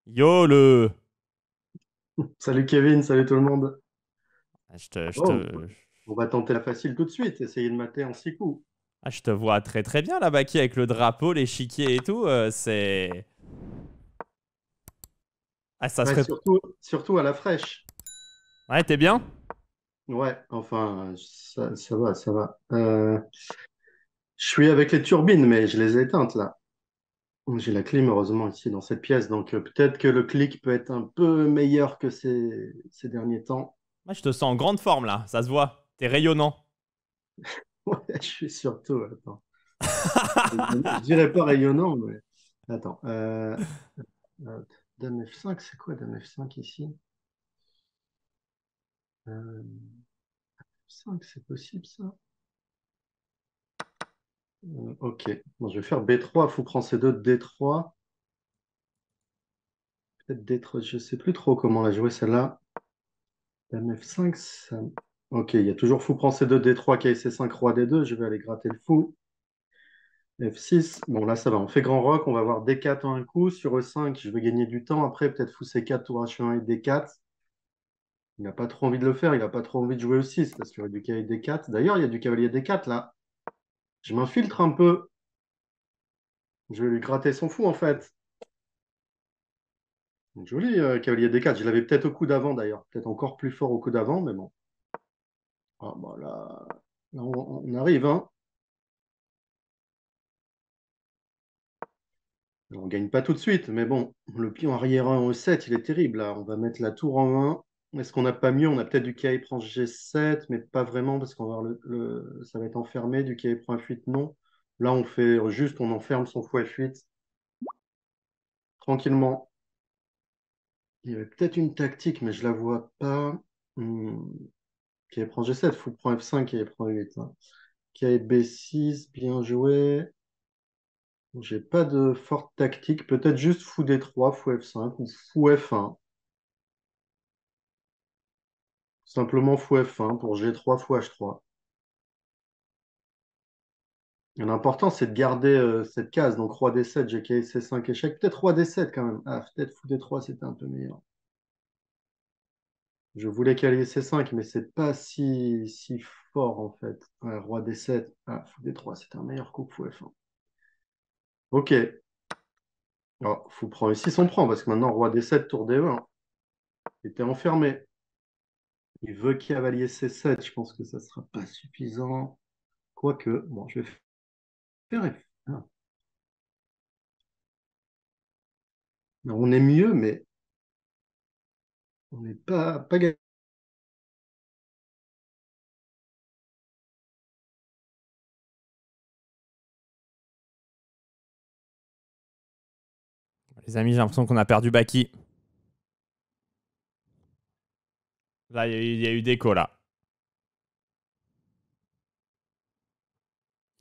Yo le. Salut Kevin, salut tout le monde. Ah, Je te, je Bon, te, on va tenter la facile tout de suite, essayer de mater en 6 coups. je te vois très très bien là, Baki, avec le drapeau, l'échiquier et tout. C'est. Ah, ça Ouais, serait. surtout à la fraîche. Ouais, t'es bien? Ouais, enfin, ça va, ça va. Je suis avec les turbines, mais je les ai éteintes là. J'ai la clim, heureusement, ici dans cette pièce, donc peut-être que le clic peut être un peu meilleur que ces derniers temps. Moi, je te sens en grande forme là, ça se voit. T'es rayonnant. Ouais, je suis surtout, attends, je dirais pas rayonnant, mais attends. Euh, Dame F5, c'est quoi Dame F5 ici? Euh, F5, c'est possible ça? Ok, bon, je vais faire B3, fou prend C2, D3. Peut-être D3, je sais plus trop comment la jouer celle-là. Dame F5, ça... Ok, il y a toujours fou prend C2, D3, K C5, roi D2. Je vais aller gratter le fou. F6, bon là ça va, on fait grand rock, on va voir D4 en un coup. Sur E5, je vais gagner du temps. Après, peut-être fou C4, tour H1 et D4. Il n'a pas trop envie de le faire, il n'a pas trop envie de jouer E6 parce qu'il y aurait du cavalier D4. D'ailleurs, il y a du cavalier D4 là. Je m'infiltre un peu. Je vais lui gratter son fou en fait. Donc, joli, cavalier D4. Je l'avais peut-être au coup d'avant d'ailleurs. Peut-être encore plus fort au coup d'avant, mais bon. Ah, bah, là, on arrive, hein. On gagne pas tout de suite, mais bon, le pion arrière 1 au 7, il est terrible là. On va mettre la tour en 1. Est-ce qu'on n'a pas mieux? On a peut-être du KI prend G7, mais pas vraiment parce qu'on va voir ça va être enfermé. Du KI prend F8, non. Là, on fait juste, on enferme son fou F8 tranquillement. Il y avait peut-être une tactique, mais je la vois pas. Hmm. KI prend G7, fou prend F5, KI prend 8. KI B6, bien joué. J'ai pas de forte tactique, peut-être juste fou D3, fou F5 ou fou F1. Simplement fou F1 pour G3, fou H3. L'important, c'est de garder cette case. Donc roi D7, GK C5 échec. Peut-être roi D7 quand même. Ah, peut-être fou D3, c'était un peu meilleur. Je voulais cavalier C5, mais c'est pas si fort en fait. Ouais, roi D7. Ah, fou D3, c'était un meilleur coup que fou F1. Ok. Alors, fou prend ici, on prend, parce que maintenant, roi D7, tour D1. Il était enfermé. Il veut cavalier C7. Je pense que ça sera pas suffisant. Quoique, bon, je vais faire F. Ah. On est mieux, mais on n'est pas gagné. Les amis, j'ai l'impression qu'on a perdu Baki. Là, il y a eu déco là.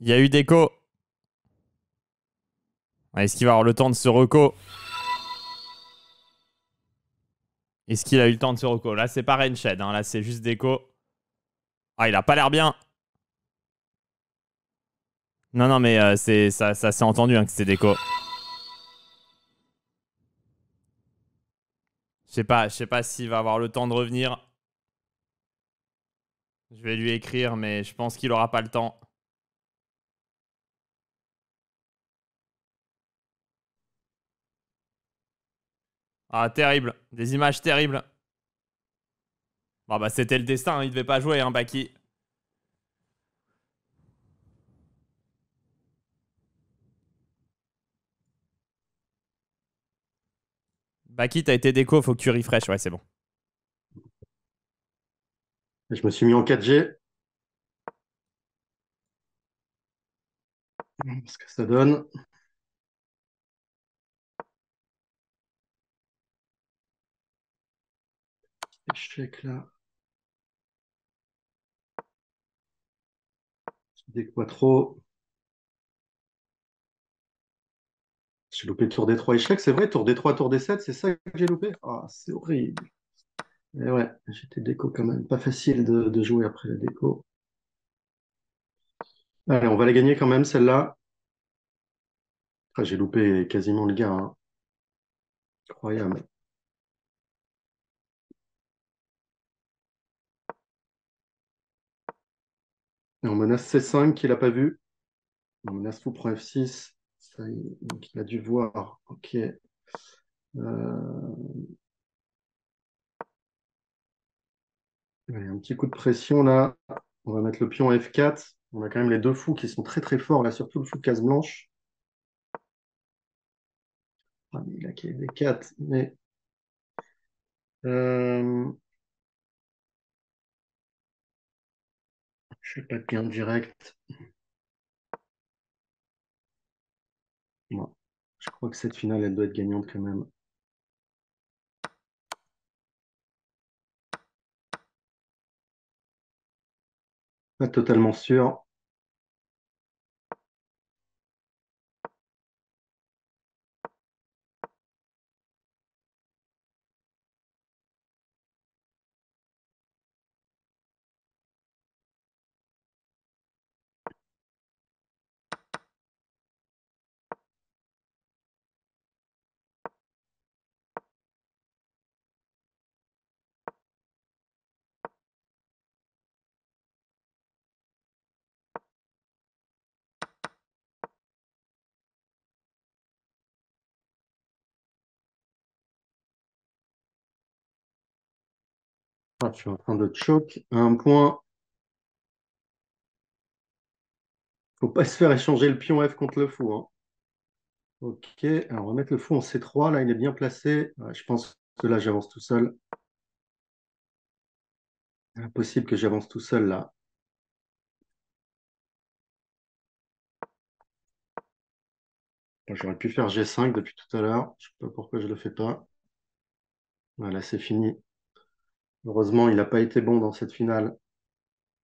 Il y a eu déco. Ouais, est-ce qu'il va avoir le temps de se reco? Est-ce qu'il a eu le temps de se reco? Là, c'est pas Rainshed, hein. Là, c'est juste déco. Ah, il a pas l'air bien. Non, non, mais ça s'est entendu hein, que c'était déco. Je sais pas s'il va avoir le temps de revenir. Je vais lui écrire, mais je pense qu'il aura pas le temps. Ah, terrible. Des images terribles. Bon, bah, c'était le destin, hein. Il devait pas jouer, hein, Baki. Baki, t'as été déco, faut que tu refresh. Ouais, c'est bon. Je me suis mis en 4G. Ce que ça donne. Échec là. Des quattro. J'ai loupé tour des 3 échecs, c'est vrai, tour des 3 tour des 7 c'est ça que j'ai loupé? Ah, c'est horrible. Et ouais, j'étais déco quand même. Pas facile de jouer après la déco. Allez, on va la gagner quand même, celle-là. Ah, j'ai loupé quasiment le gars, hein. Incroyable. Et on menace C5 qu'il n'a pas vu. On menace fou prend F6. Ça, donc il a dû voir. Ok. Allez, un petit coup de pression là. On va mettre le pion F4. On a quand même les deux fous qui sont très très forts là, surtout le fou de case blanche. Ah, mais il a qu'il D4. Mais euh, je ne fais pas de gain direct. Moi, je crois que cette finale, elle doit être gagnante quand même. Pas totalement sûr. Ah, je suis en train de choke à un point. Faut pas se faire échanger le pion F contre le fou, hein. Ok, alors on va mettre le fou en C3. Là, il est bien placé. Ouais, je pense que là, j'avance tout seul. Impossible que j'avance tout seul là. Bon, j'aurais pu faire G5 depuis tout à l'heure. Je sais pas pourquoi je le fais pas. Voilà, c'est fini. Heureusement, il n'a pas été bon dans cette finale.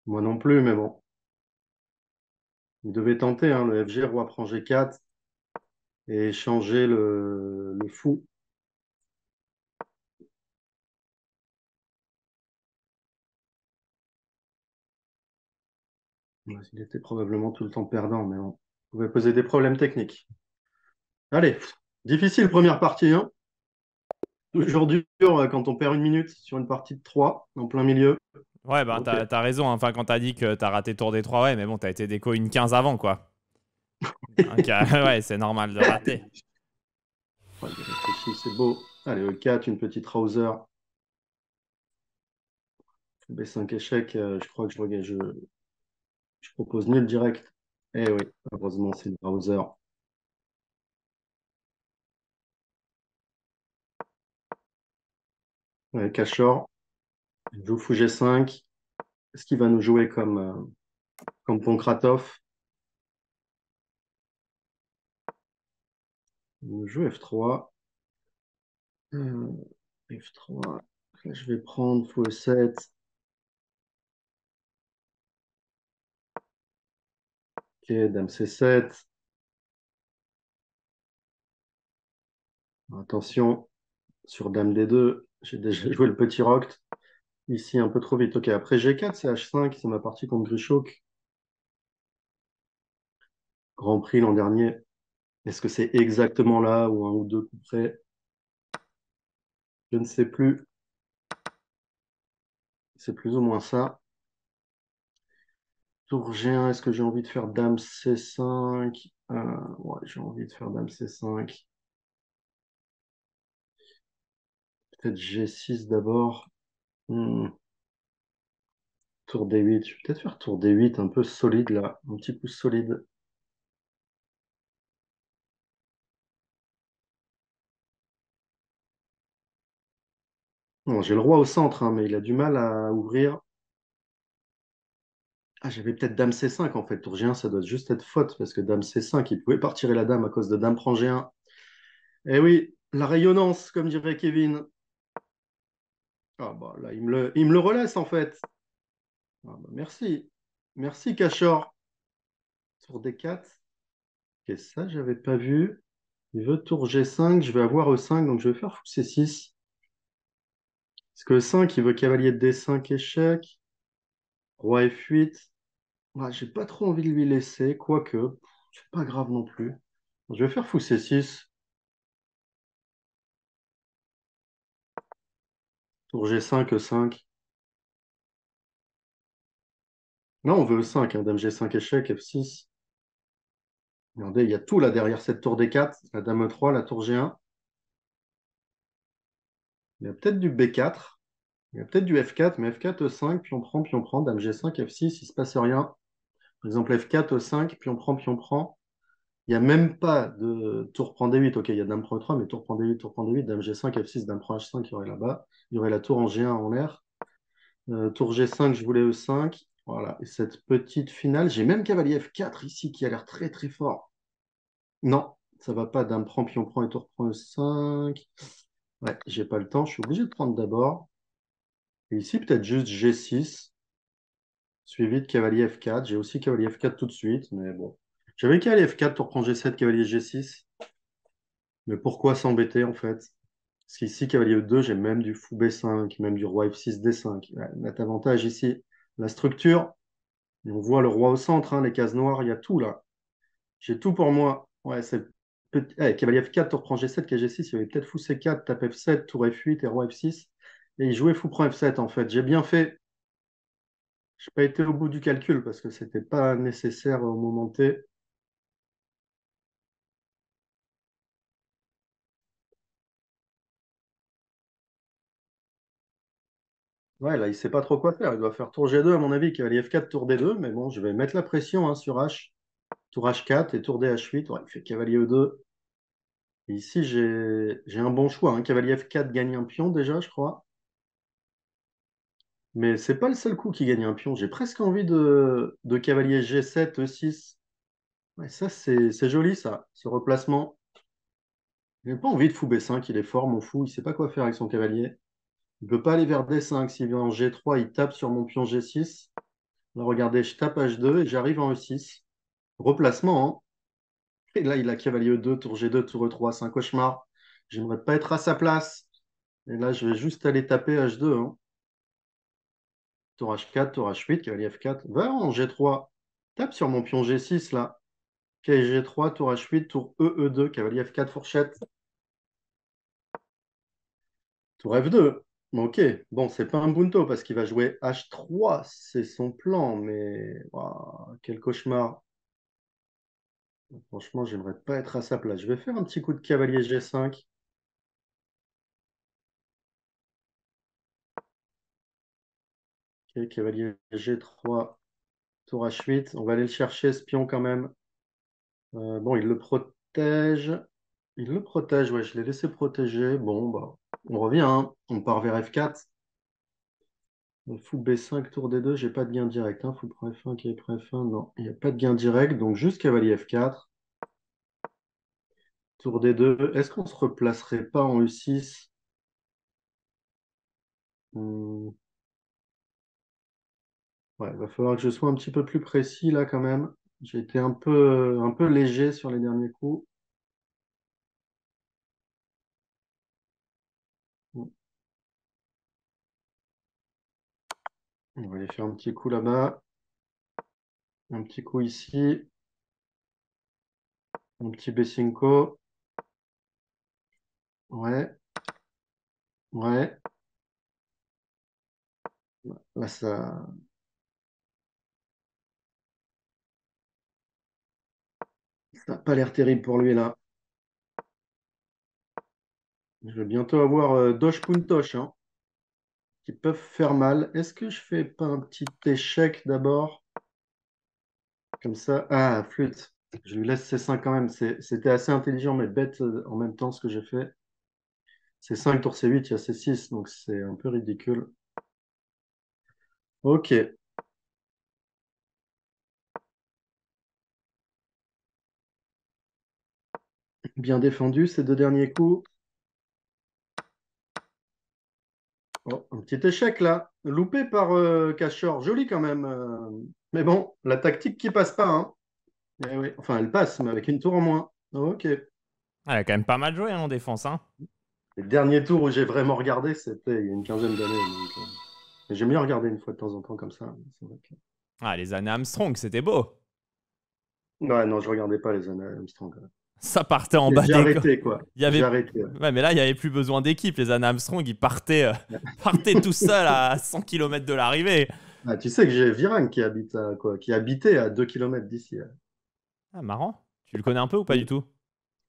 Moi non plus, mais bon. Il devait tenter, hein, le FG, roi prend G4 et échanger le fou. Ouais, il était probablement tout le temps perdant, mais on pouvait poser des problèmes techniques. Allez, difficile première partie, hein. Toujours dur quand on perd une minute sur une partie de 3 en plein milieu. Ouais, bah Ok. t'as raison, hein. Enfin, quand t'as dit que t'as raté tour des 3, ouais, mais bon, t'as été déco une 15 avant, quoi. Donc, ouais, c'est normal de rater. Ouais, il réfléchit, c'est beau. Allez, E4, une petite Rauser. B5 échec, je crois que je propose nul direct. Eh oui, heureusement, c'est une Rauser. Ouais, Cachor, il joue fou G5. Est-ce qu'il va nous jouer comme Pankratov? Il nous joue F3. Euh, F3. Là, je vais prendre fou E7. Ok, dame C7. Attention, sur dame D2, j'ai déjà joué le petit roc. Ici, un peu trop vite. Ok, après G4, c'est H5, c'est ma partie contre Grichuk. Grand Prix l'an dernier. Est-ce que c'est exactement là ou un ou deux coups près? Je ne sais plus. C'est plus ou moins ça. Tour G1, est-ce que j'ai envie de faire dame C5? Ouais, j'ai envie de faire dame C5. Peut-être G6 d'abord. Hmm, Tour D8. Je vais peut-être faire tour D8 un peu solide là. Un petit coup solide. Bon, j'ai le roi au centre, hein, mais il a du mal à ouvrir. Ah, j'avais peut-être dame C5 en fait. Tour G1, ça doit juste être faute parce que dame C5, il pouvait pas retirer la dame à cause de dame prend G1. Eh oui, la rayonnance, comme dirait Kevin. Ah bah là, il me le relaisse en fait. Ah bah, merci. Merci, Cachor. Tour D4. Ok, ça, j'avais pas vu. Il veut tour G5. Je vais avoir E5, donc je vais faire fou C6. Parce que E5, il veut cavalier de D5 échec. Roi F8. Ah, j'ai pas trop envie de lui laisser, quoique, c'est pas grave non plus. Je vais faire fou C6. Tour G5, E5. Non, on veut E5, hein. Dame G5 échec, F6. Regardez, il y a tout là derrière cette tour D4. La Dame E3, la tour G1. Il y a peut-être du B4. Il y a peut-être du F4, mais F4, E5, puis on prend. Dame G5, F6, il ne se passe rien. Par exemple, F4, E5, puis on prend, puis on prend. Il n'y a même pas de tour prend D8. Ok, il y a Dame prend E3, mais tour prend D8, Dame G5, F6, Dame prend H5, il y aurait là-bas. Il y aurait la tour en G1 en l'air. Tour G5, je voulais E5. Voilà. Et cette petite finale, j'ai même cavalier F4 ici qui a l'air très très fort. Non, ça va pas. Dame prend, pion prend et tour prend E5. Ouais, j'ai pas le temps. Je suis obligé de prendre d'abord. Et ici, peut-être juste G6, suivi de cavalier F4. J'ai aussi cavalier F4 tout de suite, mais bon. J'avais cavalier F4, tour prend G7, cavalier G6. Mais pourquoi s'embêter en fait? Parce qu'ici, cavalier E2, j'ai même du fou B5, même du roi F6, D5. Ouais, net avantage ici, la structure. Et on voit le roi au centre, hein, les cases noires, il y a tout là. J'ai tout pour moi. Ouais, c'est cavalier F4, tour prend G7, G6, il y avait peut-être fou C4, tape F7, tour F8 et roi F6. Et il jouait fou prend F7 en fait. J'ai bien fait. Je n'ai pas été au bout du calcul parce que c'était pas nécessaire au moment T. Ouais, là, il sait pas trop quoi faire. Il doit faire tour G2, à mon avis, cavalier F4, tour D2. Mais bon, je vais mettre la pression, hein, sur H. Tour H4 et tour D8. Ouais, il fait cavalier E2. Et ici, j'ai un bon choix, hein. Cavalier F4 gagne un pion déjà, je crois. Mais c'est pas le seul coup qui gagne un pion. J'ai presque envie de cavalier G7, E6. Ouais, ça, c'est joli, ça, ce replacement. J'ai pas envie de fou B5. Il est fort, mon fou. Il sait pas quoi faire avec son cavalier. Il ne peut pas aller vers D5. S'il vient en G3, il tape sur mon pion G6. Là, regardez, je tape H2 et j'arrive en E6. Replacement, hein. Et là, il a cavalier E2, tour G2, tour E3. C'est un cauchemar. J'aimerais pas être à sa place. Et là, je vais juste aller taper H2, hein. Tour H4, tour H8, cavalier F4. Va en G3. Tape sur mon pion G6, là. Cavalier G3, tour H8, tour E, E2, cavalier F4, fourchette. Tour F2. Ok, bon, c'est pas un bunto parce qu'il va jouer H3, c'est son plan, mais ouah, quel cauchemar. Franchement, j'aimerais pas être à sa place. Je vais faire un petit coup de cavalier G5. Ok, cavalier G3, tour H8. On va aller le chercher, ce pion quand même. Bon, il le protège. Il le protège, ouais, je l'ai laissé protéger. Bon, bah, on revient, hein. On part vers F4. Fou B5, tour D2, j'ai pas de gain direct, hein. Fou prend F1, qui est prend F1, non, il n'y a pas de gain direct, donc juste cavalier F4. Tour D2, est-ce qu'on se replacerait pas en E6? Ouais, il va falloir que je sois un petit peu plus précis là quand même. J'ai été un peu léger sur les derniers coups. On va aller faire un petit coup là-bas, un petit coup ici, un petit B5. Ouais, ouais. Là, ça n'a pas l'air terrible pour lui là. Je vais bientôt avoir Doge Puntosh, hein, qui peuvent faire mal. Est-ce que je fais pas un petit échec d'abord? Comme ça. Ah, flûte. Je lui laisse C5 quand même. C'était assez intelligent, mais bête en même temps ce que j'ai fait. C5, tour C8, il y a C6, donc c'est un peu ridicule. Ok, bien défendu ces deux derniers coups. Oh, un petit échec là, loupé par Cachor, joli quand même. Mais bon, la tactique qui passe pas, hein. Eh oui. Enfin, elle passe, mais avec une tour en moins. Ok. Ah, elle a quand même pas mal joué, hein, en défense, hein. Les derniers tours où j'ai vraiment regardé, c'était il y a une quinzaine d'années. Mais j'aime bien regarder une fois de temps en temps comme ça. C'est vrai que- Ah, les années Armstrong, c'était beau. Ouais, non, je regardais pas les années Armstrong. Ça partait en bas J'ai des... arrêté, quoi. Il y J'ai avait... arrêté. Ouais. Ouais, mais là, il n'y avait plus besoin d'équipe. Les Anna Armstrong, ils partaient, partaient tout seuls à 100 km de l'arrivée. Ah, tu sais que j'ai Virenque qui habite à, quoi, qui habitait à 2 kilomètres d'ici. Là. Ah, marrant. Tu le connais un peu ou pas du Oui. tout?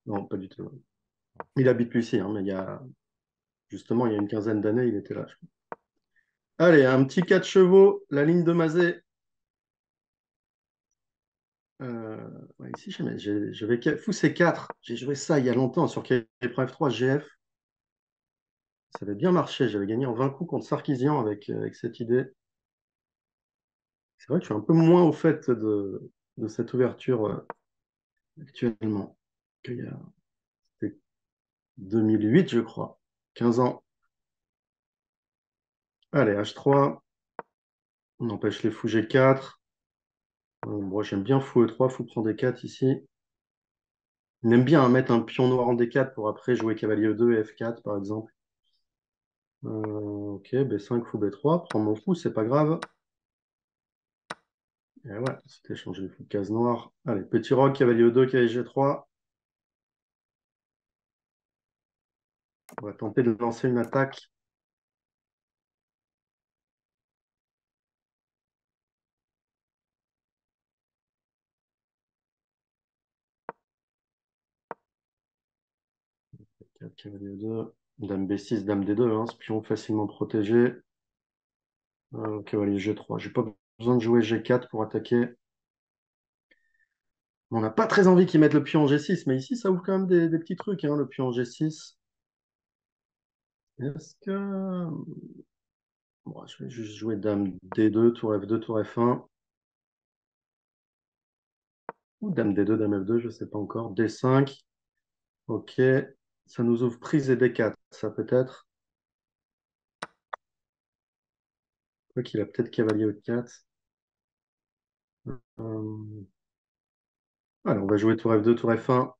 Non, pas du tout. Il habite plus ici, hein, mais justement, il y a une quinzaine d'années, il était là. Je crois. Allez, un petit 4 chevaux, la ligne de Mazet. Euh, ouais, ici, j'avais fou C4. J'ai joué ça il y a longtemps sur F 3 GF. Ça avait bien marché. J'avais gagné en 20 coups contre Sarkisian avec cette idée. C'est vrai que je suis un peu moins au fait de cette ouverture actuellement. C'était 2008, je crois. 15 ans. Allez, H3. On empêche les fous G4. Moi, j'aime bien fou E3. Fou prend D4 ici. On aime bien mettre un pion noir en D4 pour après jouer cavalier E2 et F4, par exemple. Ok, B5, fou B3. Prends mon fou, c'est pas grave. Et ouais, c'était changer les fous de case noire. Allez, petit roc, cavalier E2, cavalier G3. On va tenter de lancer une attaque. Quatre, cavalier E2. Dame B6, dame D2, hein, pion facilement protégé. Cavalier G3. J'ai pas besoin de jouer G4 pour attaquer. On n'a pas très envie qu'ils mettent le pion en G6, mais ici, ça ouvre quand même des petits trucs, hein, le pion en G6. Est-ce que... Bon, je vais juste jouer dame D2, tour F2, tour F1. Ou dame D2, dame F2, je ne sais pas encore. D5. Ok. Ça nous ouvre prise et D4, ça peut-être. Quoi qu'il a peut-être cavalier E4. Euh, Allez, on va jouer tour F2, tour F1.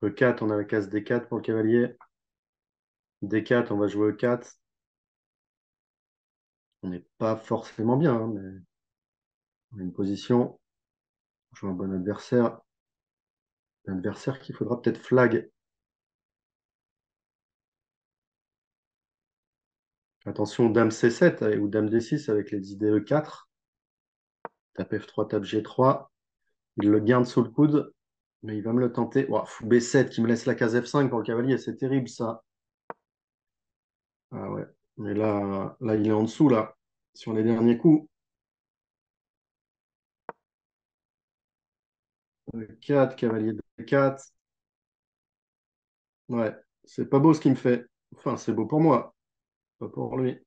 E4, on a la case D4 pour le cavalier. D4, on va jouer E4. On n'est pas forcément bien, hein, mais on a une position. On joue un bon adversaire. L'adversaire qu'il faudra peut-être flag. Attention, dame C7 ou dame D6 avec les idées E4. Tape F3, tape G3. Il le garde sous le coude, mais il va me le tenter. Ouah, fou B7 qui me laisse la case F5 pour le cavalier, c'est terrible ça. Ah ouais, mais là, il est en dessous, là, sur les derniers coups. E4, cavalier D4. Ouais, c'est pas beau ce qu'il me fait. Enfin, c'est beau pour moi, pas pour lui.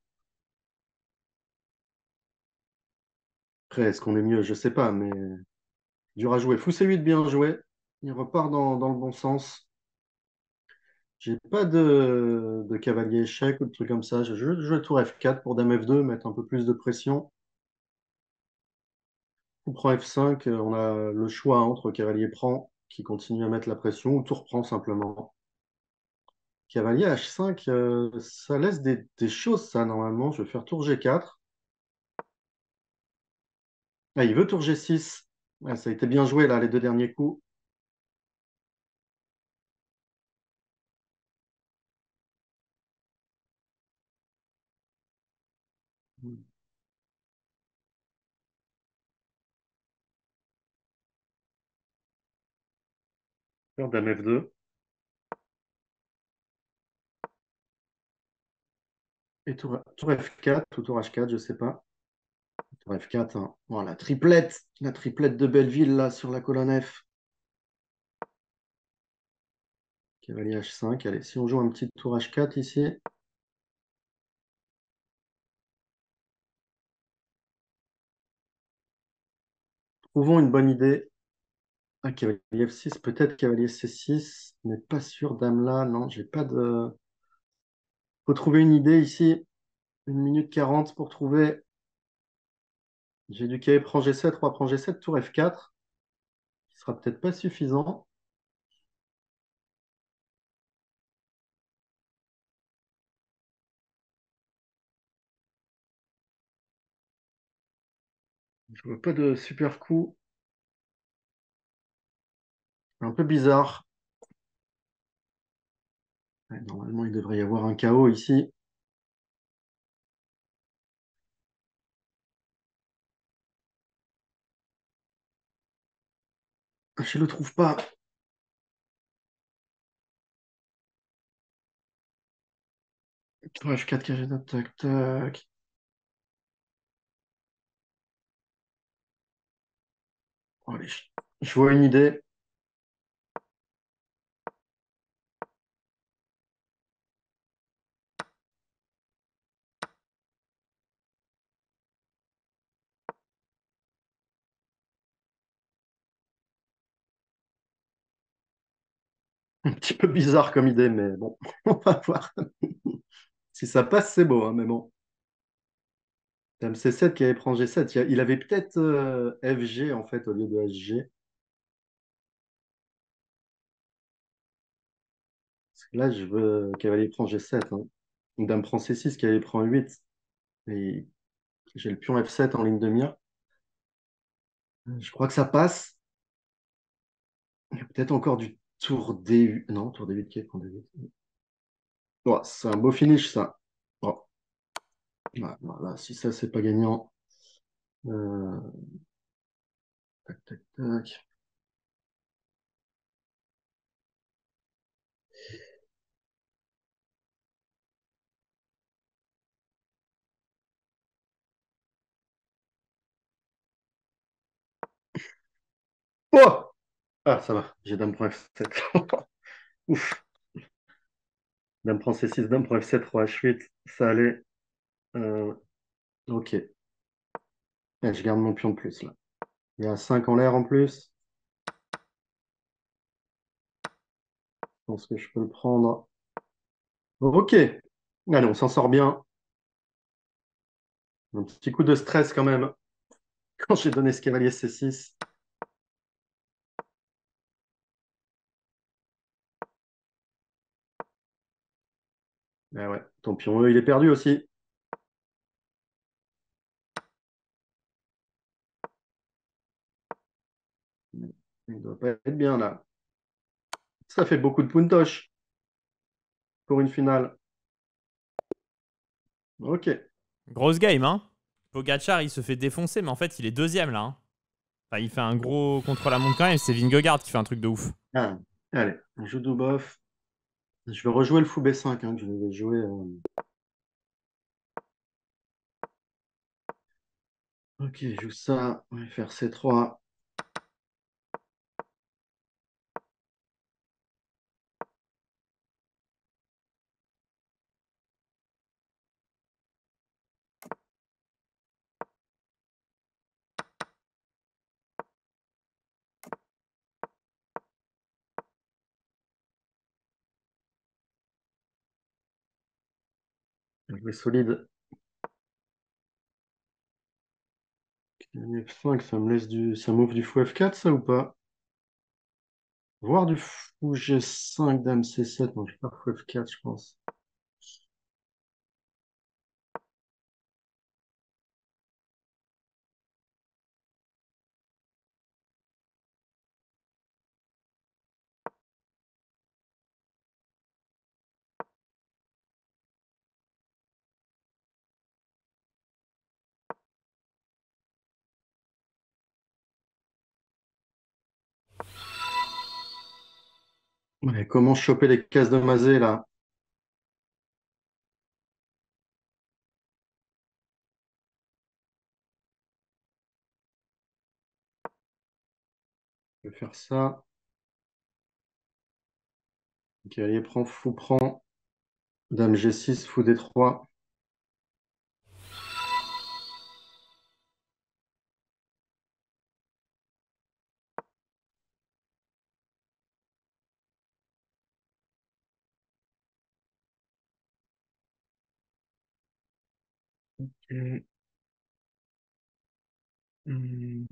Après, est-ce qu'on est mieux? Je sais pas, mais dur à jouer. Fou C8, bien joué. Il repart dans le bon sens. J'ai pas de cavalier échec ou de trucs comme ça. Je joue tour F4 pour dame F2, mettre un peu plus de pression. Coup prend F5, on a le choix entre cavalier prend, qui continue à mettre la pression, ou tour prend simplement. Cavalier H5, ça laisse des choses, ça, normalement. Je vais faire tour G4. Ah, il veut tour G6. Ouais, ça a été bien joué, là, les deux derniers coups. Faire dame F2. Et tour F4 ou tour H4, je sais pas. Tour F4, hein. Oh, la triplette de Belleville, là, sur la colonne F. Cavalier H5. Allez, si on joue un petit tour H4 ici, trouvons une bonne idée. Ah, cavalier F6, peut-être cavalier C6, mais pas sûr. Dame là, non, j'ai pas de. Faut trouver une idée ici. 1 minute 40 pour trouver. J'ai du cavalier prend G7, roi prend G7, tour F4, qui sera peut-être pas suffisant. Je vois pas de super coup. Un peu bizarre. Ouais, normalement, il devrait y avoir un chaos ici. Je le trouve pas. F4, carré note, tac, tac. Oh, allez, je vois une idée. Un petit peu bizarre comme idée, mais bon, on va voir. Si ça passe, c'est beau, hein, mais bon. Dame C7 qui avait prend G7. Il avait peut-être FG en fait au lieu de HG. Parce que là, je veux cavalier prend G7. Hein. Dame prend C6, cavalier prend 8. Et j'ai le pion F7 en ligne de mire. Je crois que ça passe. Il y a peut-être encore du tour D8. Non, tour D8 qui prend D8. Ouais, c'est un beau finish, ça. Bon, voilà, si ça, c'est pas gagnant. Euh, tac, tac, tac. Oh! Ah, ça va. J'ai dame prend F7. Ouf. Dame prend C6, dame prend F7, roi H8. Ça allait. Euh, ok. Je garde mon pion de plus, là. Il y a 5 en l'air en plus. Je pense que je peux le prendre. Ok. Allez, on s'en sort bien. Un petit coup de stress quand même quand j'ai donné ce cavalier C6. Ah ouais, ton pion E, il est perdu aussi. Il doit pas être bien là. Ça fait beaucoup de puntosh pour une finale. Ok. Grosse game, hein. Pogacar, il se fait défoncer, mais en fait, il est deuxième là. Hein. Enfin, il fait un gros contre-la-montre quand même. C'est Vingegaard qui fait un truc de ouf. Ah, allez, on joue Dubov. Je vais rejouer le fou B5 hein, que je vais jouer. Ok, je joue ça. On va faire C3. Jouer solide. F5, ça me laisse ça m'ouvre du fou F4, ça ou pas? Voir du fou G5, dame C7. Non, je vais pas fou F4, je pense. Ouais, comment choper les cases de Mazet là? Je vais faire ça. Cavalier prend, fou prend. Dame G6, fou D3. Ok. Hmm.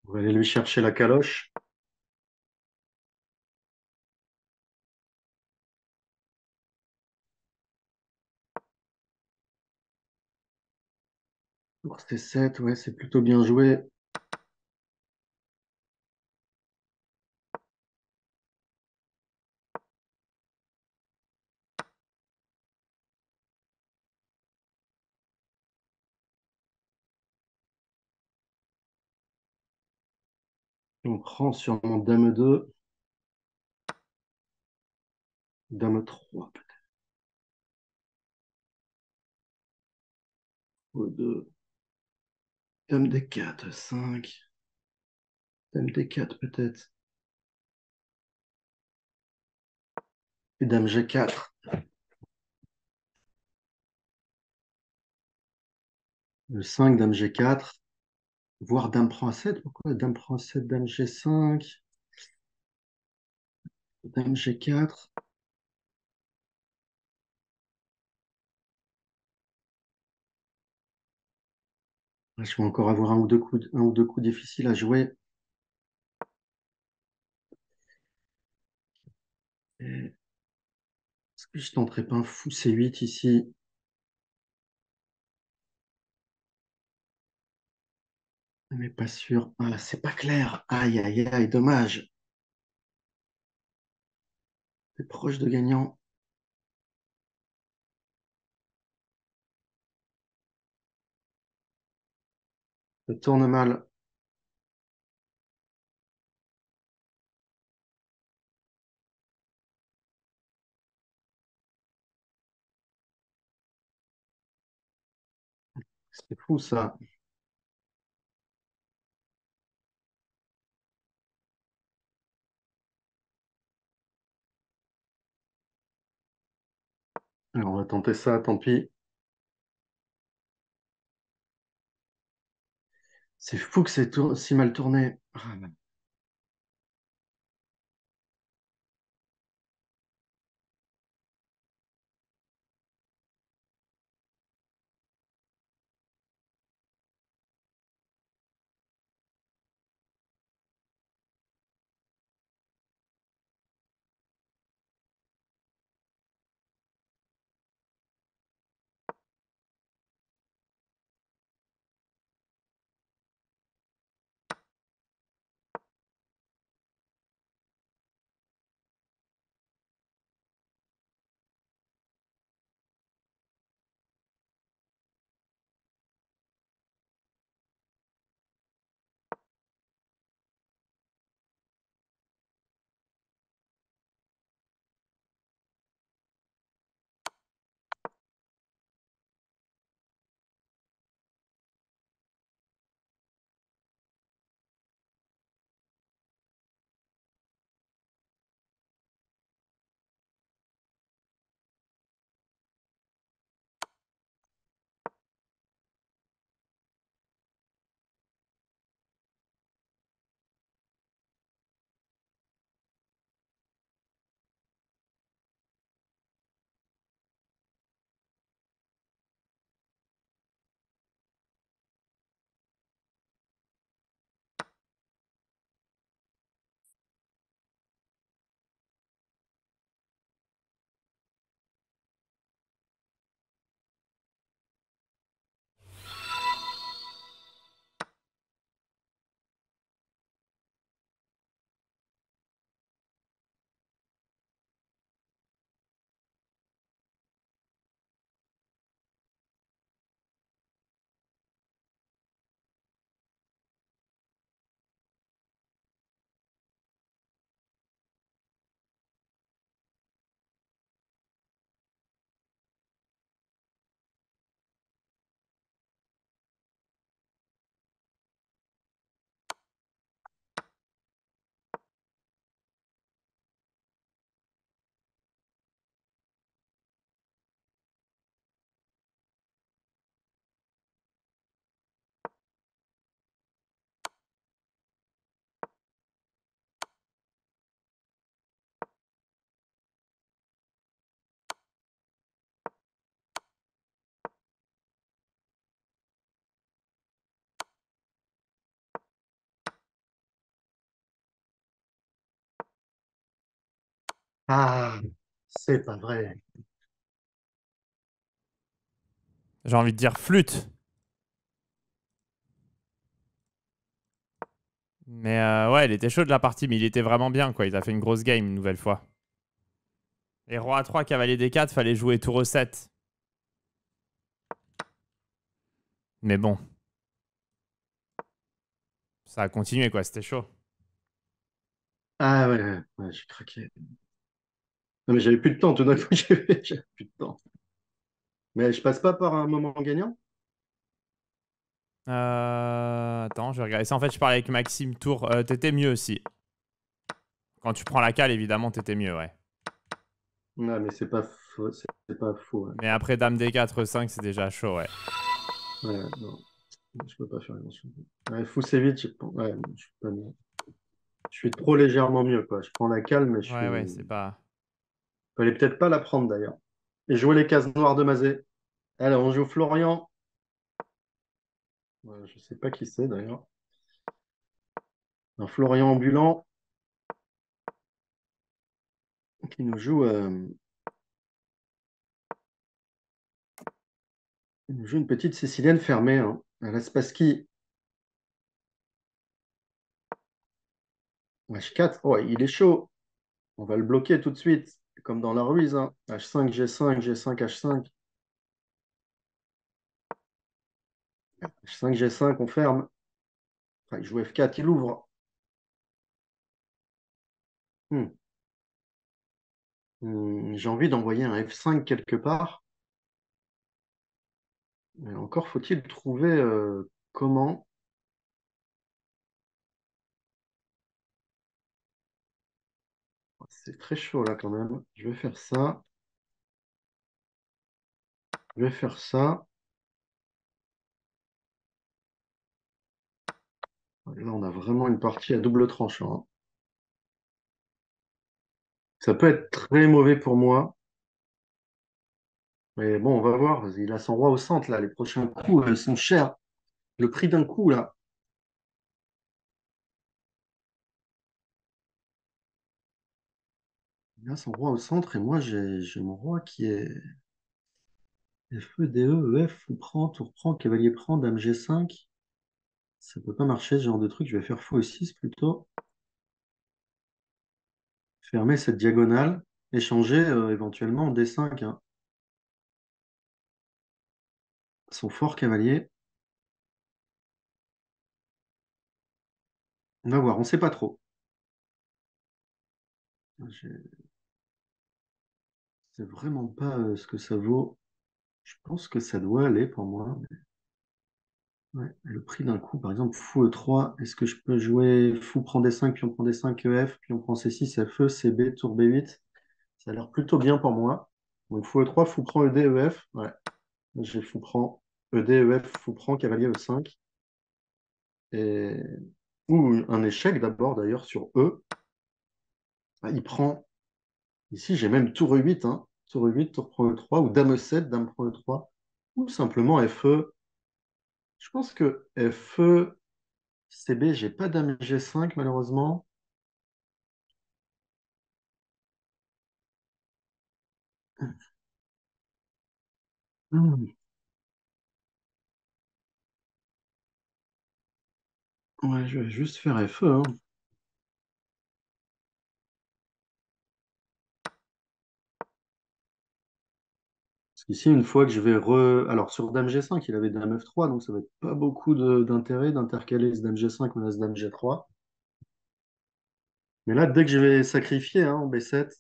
On va aller lui chercher la caloche. Tour C7, ouais, c'est plutôt bien joué. On prend sûrement Dame 2, Dame 3, peut-être. O2, Dame D4, 5, Dame D4 peut-être. Et Dame G4. Le 5, Dame G4. Voire Dame prend A7. Pourquoi Dame prend A7, Dame G5, Dame G4. Je vais encore avoir un ou deux coups difficiles à jouer. Est-ce que je tenterai pas un fou C8 ici? Mais pas sûr. Ah, c'est pas clair. Aïe, aïe, aïe, dommage. C'est proche de gagnant. Ça tourne mal. C'est fou ça. Alors, on va tenter ça, tant pis. C'est fou que c'est si mal tourné. Ah, Ah, c'est pas vrai. J'ai envie de dire flûte. Mais ouais, il était chaud de la partie, mais il était vraiment bien, quoi. Il a fait une grosse game une nouvelle fois. Et roi A3, cavalier D4, fallait jouer tour E7. Mais bon, ça a continué, quoi. C'était chaud. Ah ouais, ouais, ouais, j'ai craqué. Non, mais j'avais plus de temps, tout d'un coup, j'avais plus de temps. Mais je passe pas par un moment gagnant? Attends, je vais regarder ça. En fait, je parlais avec Maxime Tour. T'étais mieux aussi. Quand tu prends la cale, évidemment, t'étais mieux, ouais. Non, mais c'est pas faux, c'est pas faux. Ouais. Mais après Dame D4, 5, c'est déjà chaud, ouais. Ouais, non, je peux pas faire grand-chose. Ouais, fou C8, ouais, je suis pas mieux. Je suis trop légèrement mieux, quoi. Je prends la calme, mais je Ouais, ouais, suis. c'est pas. Fallait peut-être pas la prendre d'ailleurs. Et jouer les cases noires de Mazet. Allez, on joue Florian. Ouais, je sais pas qui c'est d'ailleurs. Un Florian ambulant qui nous joue, il nous joue une petite Sicilienne fermée. Hein. À la Spassky. H4. Oh, il est chaud. On va le bloquer tout de suite. Comme dans la Ruiz. Hein. H5, G5, G5, H5. H5, G5, on ferme. Enfin, il joue F4, il ouvre. Hmm. J'ai envie d'envoyer un F5 quelque part. Mais encore faut-il trouver comment. C'est très chaud là quand même. Je vais faire ça. Je vais faire ça. Là, on a vraiment une partie à double tranchant. Hein. Ça peut être très mauvais pour moi. Mais bon, on va voir. Il a son roi au centre là. Les prochains coups sont chers. Le prix d'un coup là. Il a son roi au centre et moi j'ai mon roi qui est FE, DE, EF, fou prend, tour prend, cavalier prend, dame G5. Ça peut pas marcher ce genre de truc. Je vais faire fou E6 plutôt. Fermer cette diagonale. Échanger éventuellement en D5. Hein. Son fort cavalier. On va voir. On sait pas trop. Je sais vraiment pas ce que ça vaut. Je pense que ça doit aller pour moi. Ouais, le prix d'un coup, par exemple, fou E3, est-ce que je peux jouer fou prend D5, puis on prend D5 EF, puis on prend C6, FE, CB, tour B8? Ça a l'air plutôt bien pour moi. Donc fou E3, fou prend ED, EF. Ouais, j'ai fou prend ED, EF, fou prend cavalier E5. Et... Ou un échec d'abord d'ailleurs sur E. Ah, il prend. Ici, j'ai même tour E8, hein. Tour E8, tour prend E3, ou dame E7, dame prend E3. Ou simplement FE. Je pense que FE, CB, j'ai pas dame G5 malheureusement. Hmm. Ouais, je vais juste faire FE. Hein. Parce qu'ici, une fois que je vais Alors, sur dame G5, il avait dame F3, donc ça va être pas beaucoup d'intérêt d'intercaler ce dame G5 ou ce dame G3. Mais là, dès que je vais sacrifier hein, en B7,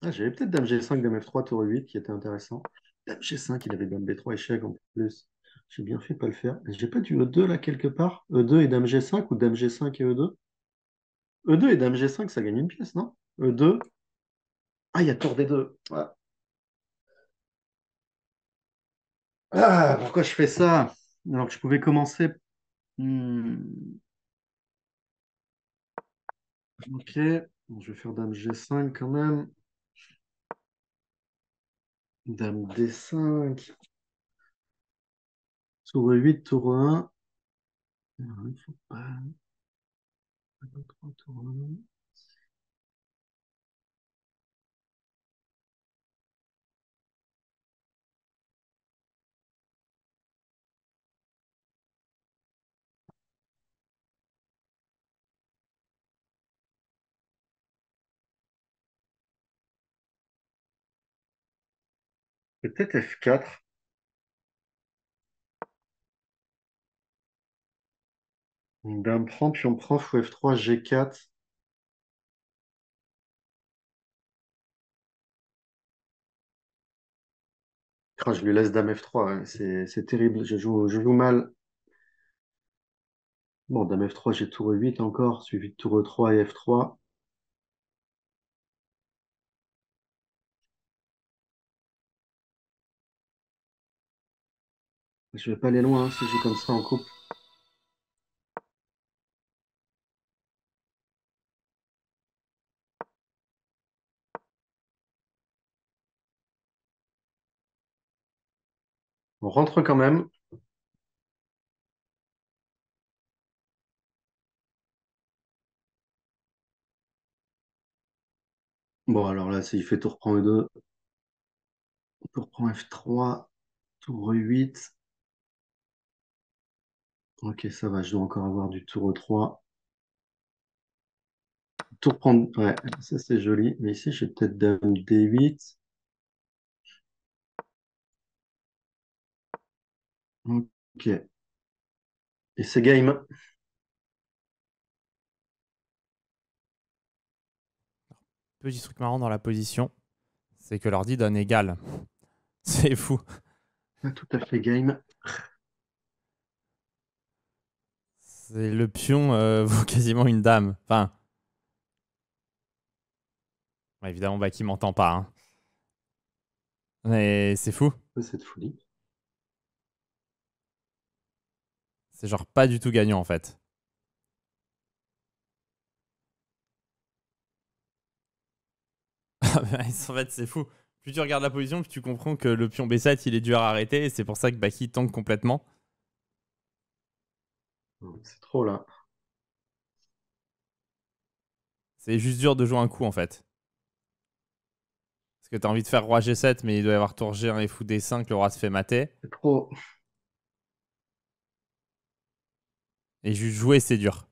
ah, j'avais peut-être dame G5, dame F3, tour E8 qui était intéressant. Dame G5, il avait dame B3 échec en plus. J'ai bien fait de pas le faire. J'ai pas du E2 là quelque part? E2 et dame G5 ou dame G5 et E2? E2 et dame G5, ça gagne une pièce, non? E2. Ah, il y a tour D2. Ah, ah, pourquoi je fais ça? Alors que je pouvais commencer. Hmm, ok. Bon, je vais faire dame G5 quand même. Dame D5. Tour E8, tour E1. Non, il faut pas. Tour E1. Peut-être F4. Dame prend, pion prend, fou F3, G4. Ah, je lui laisse Dame F3, ouais. C'est terrible. Je joue mal. Bon, Dame F3, j'ai tour E8 encore, suivi de tour E3 et F3. Je vais pas aller loin hein, si je joue comme ça en coupe. On rentre quand même. Bon, alors là, s'il fait tour prend E2, tour prend F3, tour E8. Ok, ça va, je dois encore avoir du tour E3. Tour prend... Ouais, ça c'est joli. Mais ici, j'ai peut-être Dame D8. Ok. Et c'est game. Petit truc marrant dans la position, c'est que l'ordi donne égal. C'est fou. Pas tout à fait game. Le pion vaut quasiment une dame. Enfin, ouais, évidemment, Baki m'entend pas. Hein. Mais c'est fou. Cette folie. C'est genre pas du tout gagnant en fait. En fait, c'est fou. Plus tu regardes la position, plus tu comprends que le pion B7 il est dur à arrêter. Et c'est pour ça que Baki tank complètement. C'est trop là. C'est juste dur de jouer un coup en fait. Parce que t'as envie de faire roi G7, mais il doit y avoir tour G1 et fou D5, le roi se fait mater. C'est trop. Et juste jouer, c'est dur.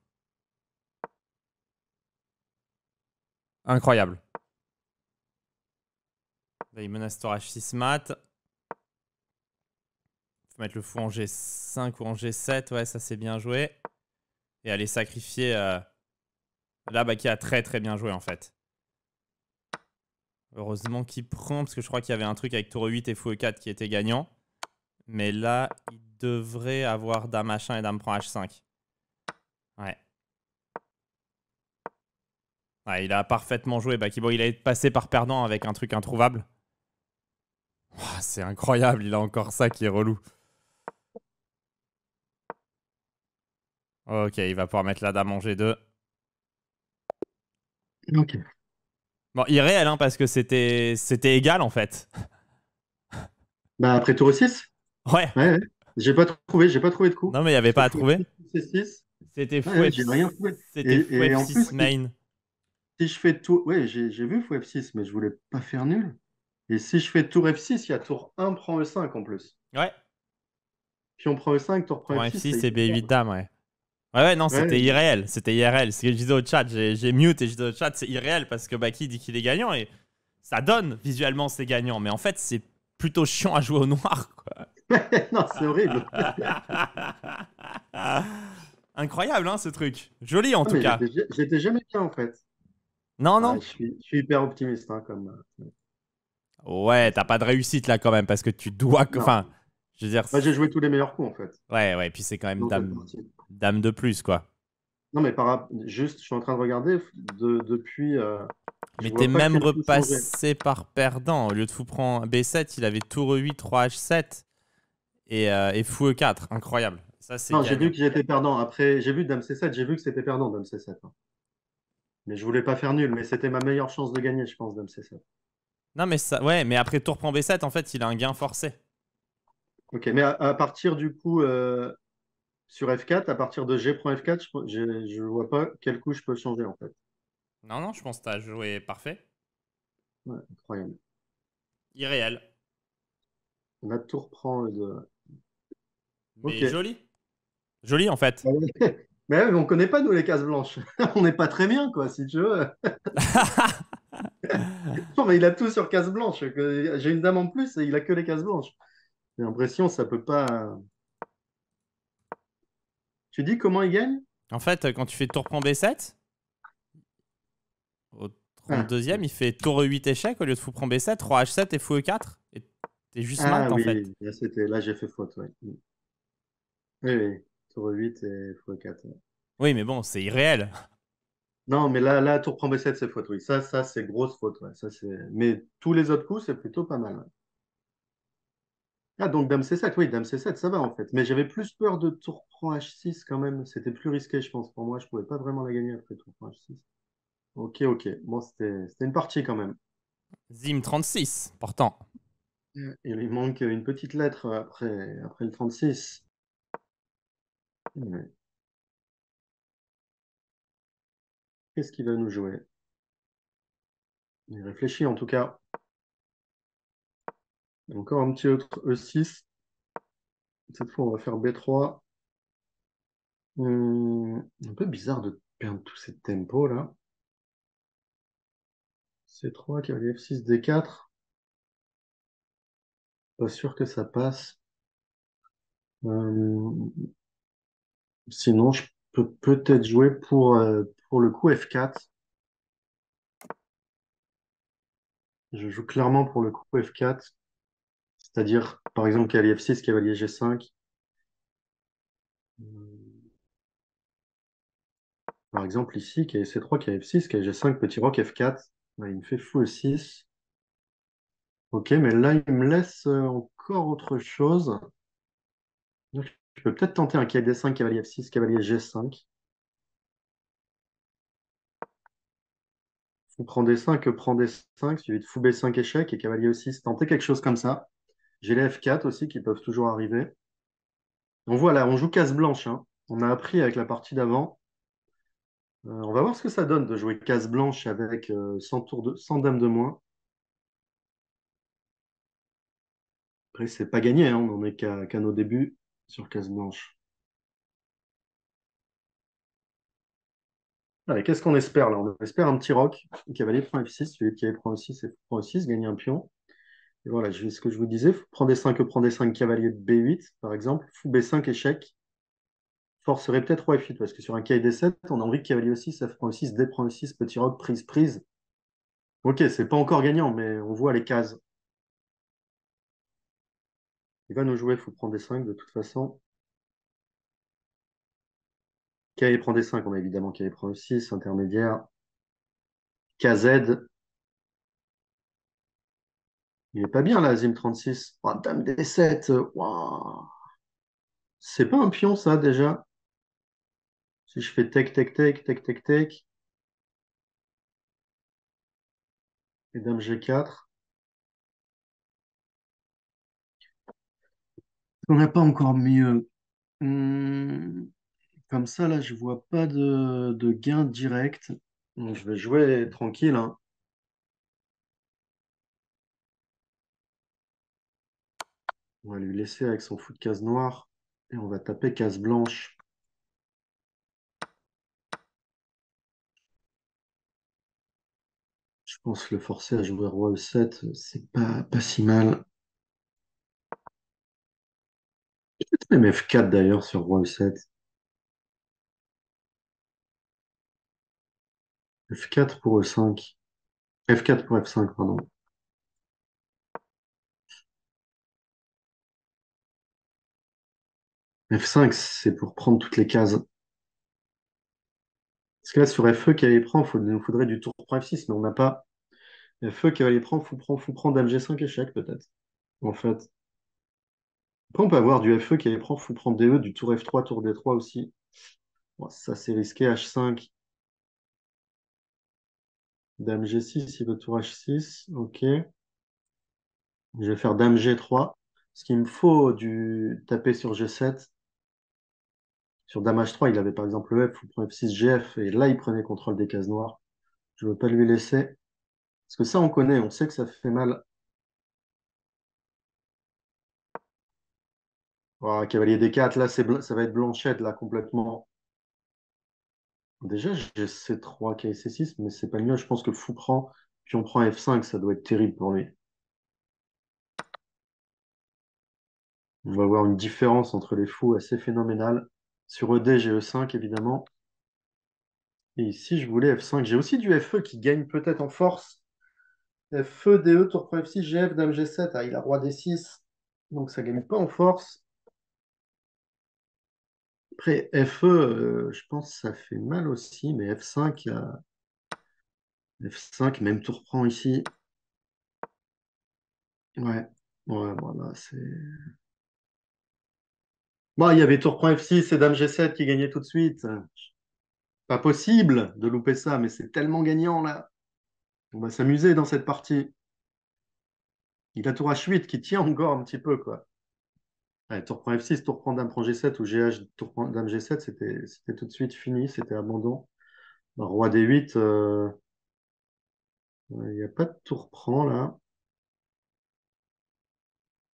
Incroyable. Là, il menace tour H6 mat. Faut mettre le fou en G5 ou en G7. Ouais, ça c'est bien joué. Et aller sacrifier. Là, Baki a très très bien joué en fait. Heureusement qu'il prend, parce que je crois qu'il y avait un truc avec tour 8 et fou E4 qui était gagnant. Mais là, il devrait avoir dame H1 et dame prend H5. Ouais. Ouais, il a parfaitement joué, Baki. Bon, il est passé par perdant avec un truc introuvable. Oh, c'est incroyable, il a encore ça qui est relou. Ok, il va pouvoir mettre la dame en G2. Ok. Bon, irréel, hein, parce que c'était égal en fait. Bah après tour E6. Ouais. Ouais, ouais. J'ai pas trouvé de coup. Non, mais il n'y avait pas C'était à fou trouver. F6, C6. C'était Ouais, fou ouais, F... j'ai rien trouvé. C'était Et, fou et en plus, F6 main. si je fais tour. Ouais, j'ai vu fou F6, mais je voulais pas faire nul. Et si je fais tour F6, il y a tour 1 prend E5 en plus. Ouais. Puis on prend E5, tour prend Pour un F6, c'est F6 et hyper B8 grave. dame, ouais. Ouais, ouais, non, Ouais, c'était irréel. C'était irréel. C'est ce que je disais au chat. J'ai mute et je disais au chat, c'est irréel parce que Baki dit qu'il est gagnant et ça donne visuellement c'est gagnant. Mais en fait, c'est plutôt chiant à jouer au noir, quoi. non, c'est horrible. Incroyable, hein, ce truc. Joli en Ah, tout mais cas. j'étais jamais bien en fait. Non, Ah, non. je suis hyper optimiste hein, comme. Ouais, t'as pas de réussite là quand même parce que tu dois. Non. Enfin, je veux dire. Bah, j'ai joué tous les meilleurs coups en fait Ouais, ouais, puis c'est quand même dans cette dame, partie. dame de plus, quoi. Non, mais juste, je suis en train de regarder depuis. Je Mais t'es vois pas même quel coup changer. repassé par perdant. Au lieu de fou prend B7, il avait tour E8, 3H7 et fou E4. Incroyable. Ça, c'est Non, j'ai vu gagnant. que j'étais perdant. Après, j'ai vu Dame C7, j'ai vu que c'était perdant Dame C7. Hein. Mais je voulais pas faire nul, mais c'était ma meilleure chance de gagner, je pense, Dame C7. Non, mais ça, ouais, mais après tour prend B7, en fait, il a un gain forcé. Ok, mais à partir du coup, sur F4, à partir de G prend F4, je vois pas quel coup je peux changer en fait. Non, non, je pense que t'as joué parfait. Ouais, incroyable. Irréel. La tour prend de. Ok. Mais joli. Joli, en fait. Ah ouais. Mais ouais, on connaît pas, nous, les cases blanches. On n'est pas très bien, quoi, si tu veux. Non, mais il a tout sur case blanche. J'ai une dame en plus et il a que les cases blanches. J'ai l'impression ça peut pas. Tu dis comment il gagne? En fait, quand tu fais tour prend B7, au Ah, 32e, il fait tour E8 échec au lieu de fou prend B7, roi H7 et fou E4. Et t'es juste mat ah en fait. oui, là j'ai fait faute. Ouais. Oui, oui. Tour 8 et x4. Oui, mais bon, c'est irréel. Non, mais là, tour prend B7, c'est faute, oui. Ça c'est grosse faute. Ouais. Ça, c'est... Mais tous les autres coups, c'est plutôt pas mal. Ouais. Ah, donc Dame C7, oui, Dame C7, ça va en fait. Mais j'avais plus peur de tour prend H6 quand même. C'était plus risqué, je pense, pour moi. Je pouvais pas vraiment la gagner après tour prend H6. Ok, ok. Bon, c'était une partie quand même. Zim 36, pourtant. Il lui manque une petite lettre après le 36. Ouais. Qu'est-ce qu'il va nous jouer? Il réfléchit en tout cas. Encore un petit autre E6. Cette fois, on va faire B3. Un peu bizarre de perdre tous ces tempos là. C3, cavalier F6, D4. Pas sûr que ça passe. Euh, Sinon, je peux peut-être jouer pour le coup F4. Je joue clairement pour le coup F4. C'est-à-dire, par exemple, cavalier F6, cavalier G5. Par exemple, ici, cavalier C3, cavalier F6, cavalier G5, petit roc F4. Ouais, il me fait fou E6. Ok, mais là, il me laisse encore autre chose. Donc, je peux peut-être tenter un cavalier D5, cavalier F6, cavalier G5. Fou prend D5, prend D5, suivi de fou B5 échec et cavalier E6. Tenter quelque chose comme ça. J'ai les F4 aussi qui peuvent toujours arriver. On voit là, on joue case blanche, hein. On a appris avec la partie d'avant. On va voir ce que ça donne de jouer case blanche avec 100 dames de moins. Après, c'est pas gagné, hein. On n'en est qu'à nos débuts sur case blanche. Allez, qu'est-ce qu'on espère là? On espère un petit roc. Cavalier prend F6, celui qui prend E6 et prend E6, gagner un pion. Et voilà, ce que je vous disais, prend D5, prend D5, cavalier de B8, par exemple, fou B5, échec. Forcerait peut-être roi F8, parce que sur un cavalier D7, on a envie que cavalier E6, F prend E6, D prend E6, petit roc, prise, prise. Ok, c'est pas encore gagnant, mais on voit les cases. Il va nous jouer, il faut prendre D5 de toute façon. Cavalier prend D5, on a évidemment cavalier prend E6, intermédiaire. KZ, il est pas bien là, Zim 36. Oh, dame D7, waouh. C'est pas un pion ça déjà? Si je fais tech, tech, tech, tech, tech, tech, et dame G4, on n'a pas encore mieux. Hmm, Comme ça, là, je vois pas de gain direct. Donc, je vais jouer tranquille, hein. On va lui laisser avec son fou de case noire et on va taper case blanche. Je pense le forcer à jouer roi E7, c'est pas si mal. Même F4 d'ailleurs sur roi E7. F4 pour E5. F4 pour F5, pardon. F5, c'est pour prendre toutes les cases. Parce que là, sur FE, cavalier prend, il nous faudrait du tour prend F6, mais on n'a pas. FE, cavalier fou prend, dame G5, échec peut-être. En fait. Après, on peut avoir du FE, cavalier fou prend DE, du tour F3, tour D3 aussi. Bon, ça, c'est risqué. H5, dame G6, il veut tour H6. Ok. Je vais faire dame G3. Ce qu'il me faut du taper sur G7. Sur dame H3, il avait par exemple le F, fou prend F6, GF, et là, il prenait contrôle des cases noires. Je ne veux pas lui laisser. Parce que ça, on connaît, on sait que ça fait mal. Oh, cavalier D4, là, ça va être blanchette, là, complètement. Déjà, j'ai C3, KC6, mais c'est pas mieux. Je pense que fou prend. Pion prend F5, ça doit être terrible pour lui. On va voir une différence entre les fous assez phénoménale. Sur ED, j'ai E5 évidemment. Et ici, je voulais F5. J'ai aussi du FE qui gagne peut-être en force. FE, DE, tour prend F6, GF, Dame G7. Ah, il a roi D6. Donc ça gagne pas en force. Après, FE, je pense que ça fait mal aussi. Mais F5, F5, même tour prend ici. Ouais, ouais, voilà, c'est. Bon, il y avait tour prend F6 et Dame G7 qui gagnaient tout de suite. Pas possible de louper ça, mais c'est tellement gagnant là. On va s'amuser dans cette partie. Il a tour H8 qui tient encore un petit peu, quoi. Ouais, tour prend F6, tour prend Dame prend G7 ou GH, tour prend Dame G7, c'était tout de suite fini, c'était abandon. Roi D8, il n'y a pas de tour prend là.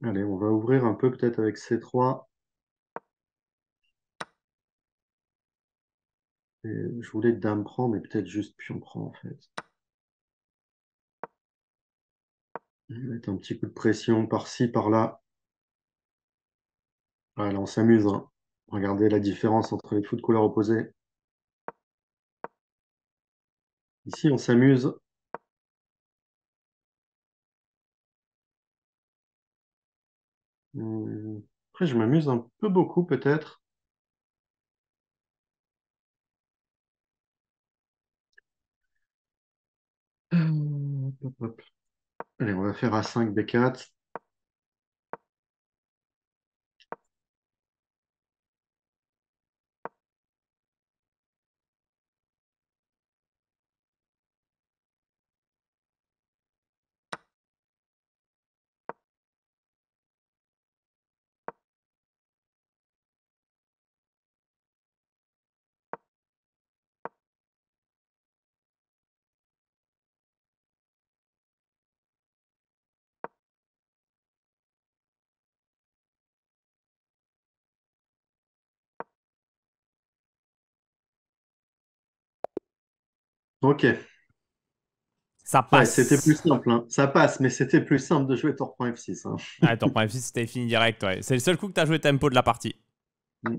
Allez, on va ouvrir un peu peut-être avec C3. Et je voulais Dame prend, mais peut-être juste Pion prend en fait. Je vais mettre un petit coup de pression par-ci, par-là. Voilà, on s'amuse, hein. Regardez la différence entre les fous de couleur opposée. Ici, on s'amuse. Après, je m'amuse un peu beaucoup peut-être. Hop, hop. Allez, on va faire A5, B4. Ok. Ça Ouais, c'était plus passe. simple, hein. Ça passe, mais c'était plus simple de jouer tour prend F6, hein. Ouais, ton premier fils, c'était fini direct, ouais. C'est le seul coup que t'as joué tempo de la partie. Mm.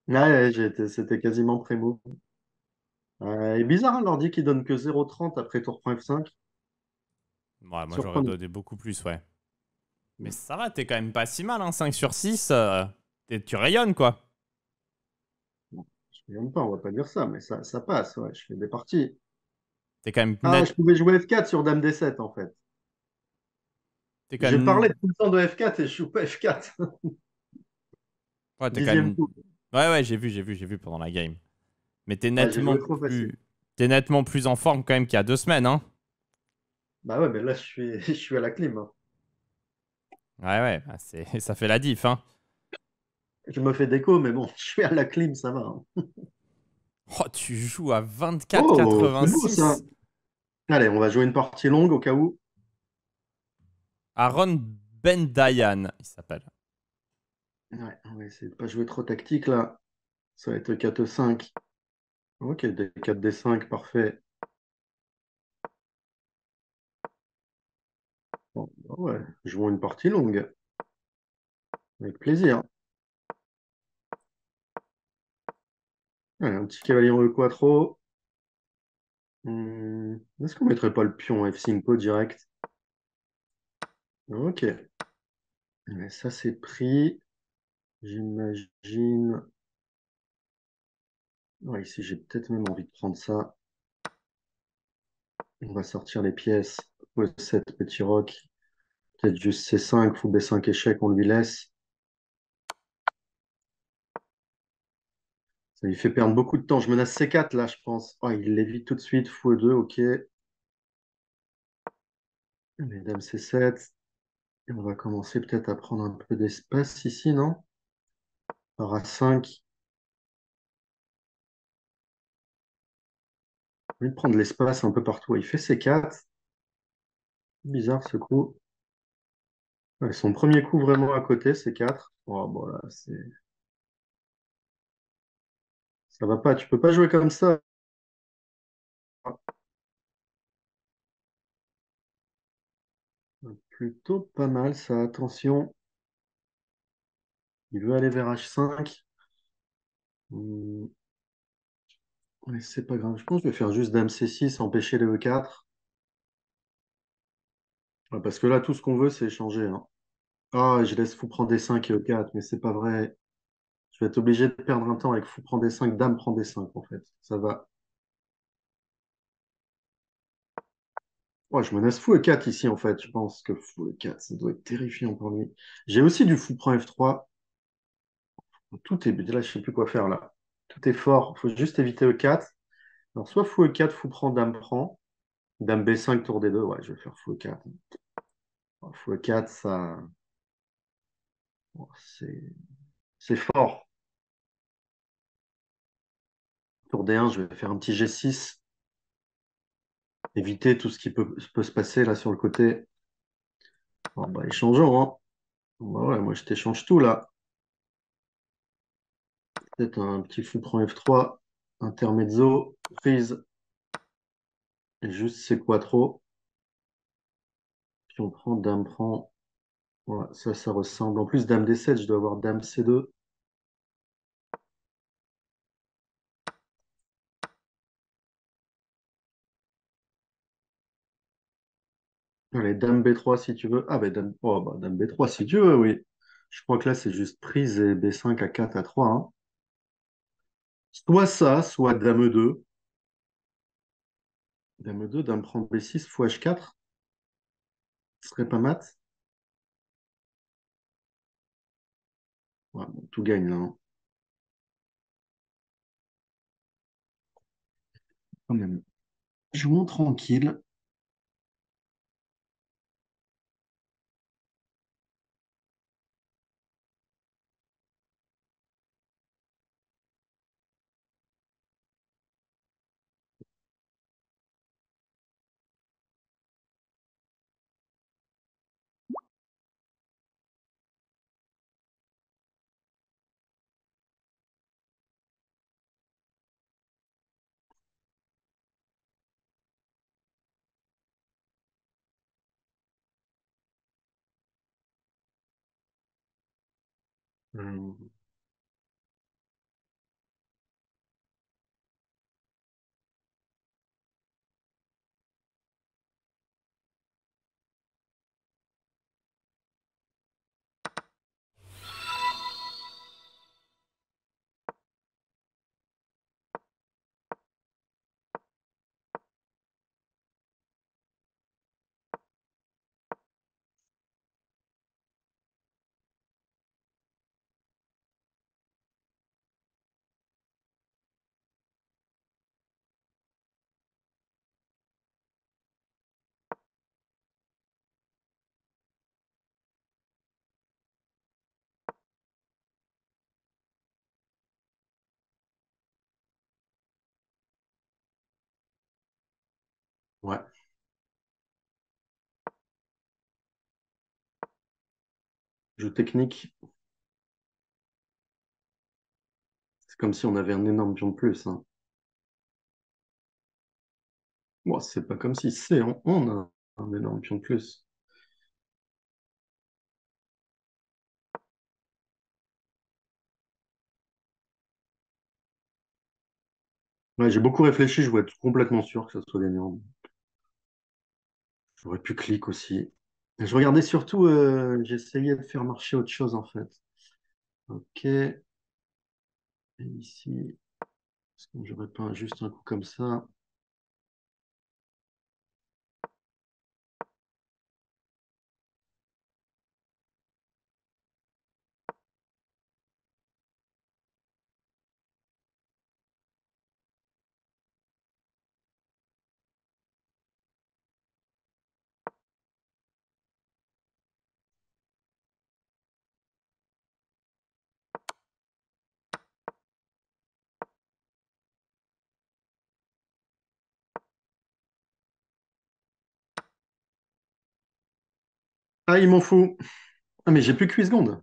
Ouais, c'était quasiment pré-move. Et bizarre, hein, l'ordi qui donne que 0,30 après tour prend F5. Ouais, moi j'aurais Surprenant. donné beaucoup plus, ouais. Mais ça va, t'es quand même pas si mal, hein. 5 sur 6, tu rayonnes, quoi. Bon, je ne pas, on va pas dire ça, mais ça passe, ouais, je fais des parties. T'es quand même Ah, net. je pouvais jouer F4 sur Dame D7, en fait. T'es quand J'ai même. parlé tout le temps de F4 et je joue pas F4. Ouais, t'es quand Dixième même. coup. Ouais, ouais, j'ai vu pendant la game. Mais t'es Ah, j'ai nettement joué trop facile. plus. T'es nettement plus en forme quand même qu'il y a 2 semaines, hein. Bah ouais, mais là, je suis à la clim, hein. Ouais, ouais, bah, ça fait la diff, hein. Je me fais déco, mais bon, je suis à la clim, ça va, hein. Oh, tu joues à Oh, c'est beau ça. 24,86. Allez, on va jouer une partie longue au cas où. Aaron Ben Dayan, il s'appelle. Ouais, on va essayer de pas jouer trop tactique là. Ça va être 4-5. Ok, D4, D5, parfait. Bon, bah ouais, jouons une partie longue. Avec plaisir. Allez, un petit cavalier en E quattro. Est-ce qu'on mettrait pas le pion F5 direct? Ok. Ouais, ça c'est pris. J'imagine. Ouais, ici j'ai peut-être même envie de prendre ça. On va sortir les pièces. E7, petit roc. Peut-être juste C5, fou B5 échec, on lui laisse. Ça lui fait perdre beaucoup de temps. Je menace C4 là, je pense. Oh, il l'évite tout de suite. Fou E2, ok. Mesdames C7. Et on va commencer peut-être à prendre un peu d'espace ici, non? Par A5. On va prendre l'espace un peu partout. Il fait C4. Bizarre ce coup. Ouais, son premier coup vraiment à côté, C4. Oh, bon, là, ça va pas. Tu peux pas jouer comme ça. plutôt pas mal ça. Attention, il veut aller vers H5. Hmm, ouais, c'est pas grave. Je pense que je vais faire juste Dame C6, empêcher les E4. Ouais, parce que là, tout ce qu'on veut, c'est échanger, hein. Ah, je laisse fou prendre D5 et E4, mais c'est pas vrai. Je vais être obligé de perdre un temps avec fou prend D5, Dame prend D5, en fait. Ça va. Ouais, je menace fou E4 ici, en fait. Je pense que fou E4, ça doit être terrifiant pour lui. J'ai aussi du fou prend F3. Tout est... Là, je sais plus quoi faire, là. Tout est fort. Il faut juste éviter E4. Alors, soit fou E4, fou prend, Dame prend. Dame B5, tour D2. Ouais, je vais faire fou E4. Fou E4, ça... bon, c'est fort. Tour D1, je vais faire un petit G6. Éviter tout ce qui peut se passer là sur le côté. Bon, bah, échangeons, hein. Bah ouais, moi, je t'échange tout, là. Peut-être un petit fou prend F3. Intermezzo. Prise. Et juste, c'est quoi trop? Puis on prend, Dame prend. Voilà, ça ressemble. En plus, Dame D7, je dois avoir Dame C2. Allez, Dame B3 si tu veux. Ah, bah, oh, bah, Dame B3 si tu veux, oui. Je crois que là, c'est juste prise et B5 à 4 à 3, hein. Soit ça, soit Dame E2. Dame E2, Dame prend B6, fou H4. Ce serait pas mat. Ouais, bon, tout gagne là, hein. Quand même. Jouons tranquille. Euh, ouais, jeu technique. C'est comme si on avait un énorme pion de plus, hein. Bon, c'est pas comme si c'est, on a un énorme pion de plus. Ouais, j'ai beaucoup réfléchi, je voulais être complètement sûr que ça soit gagnant. J'aurais pu cliquer aussi. Je regardais surtout, j'essayais de faire marcher autre chose en fait. Ok. Et ici, est-ce que j'aurais pas juste un coup comme ça? Ah, il m'en fout. Ah, mais j'ai plus que 8 secondes.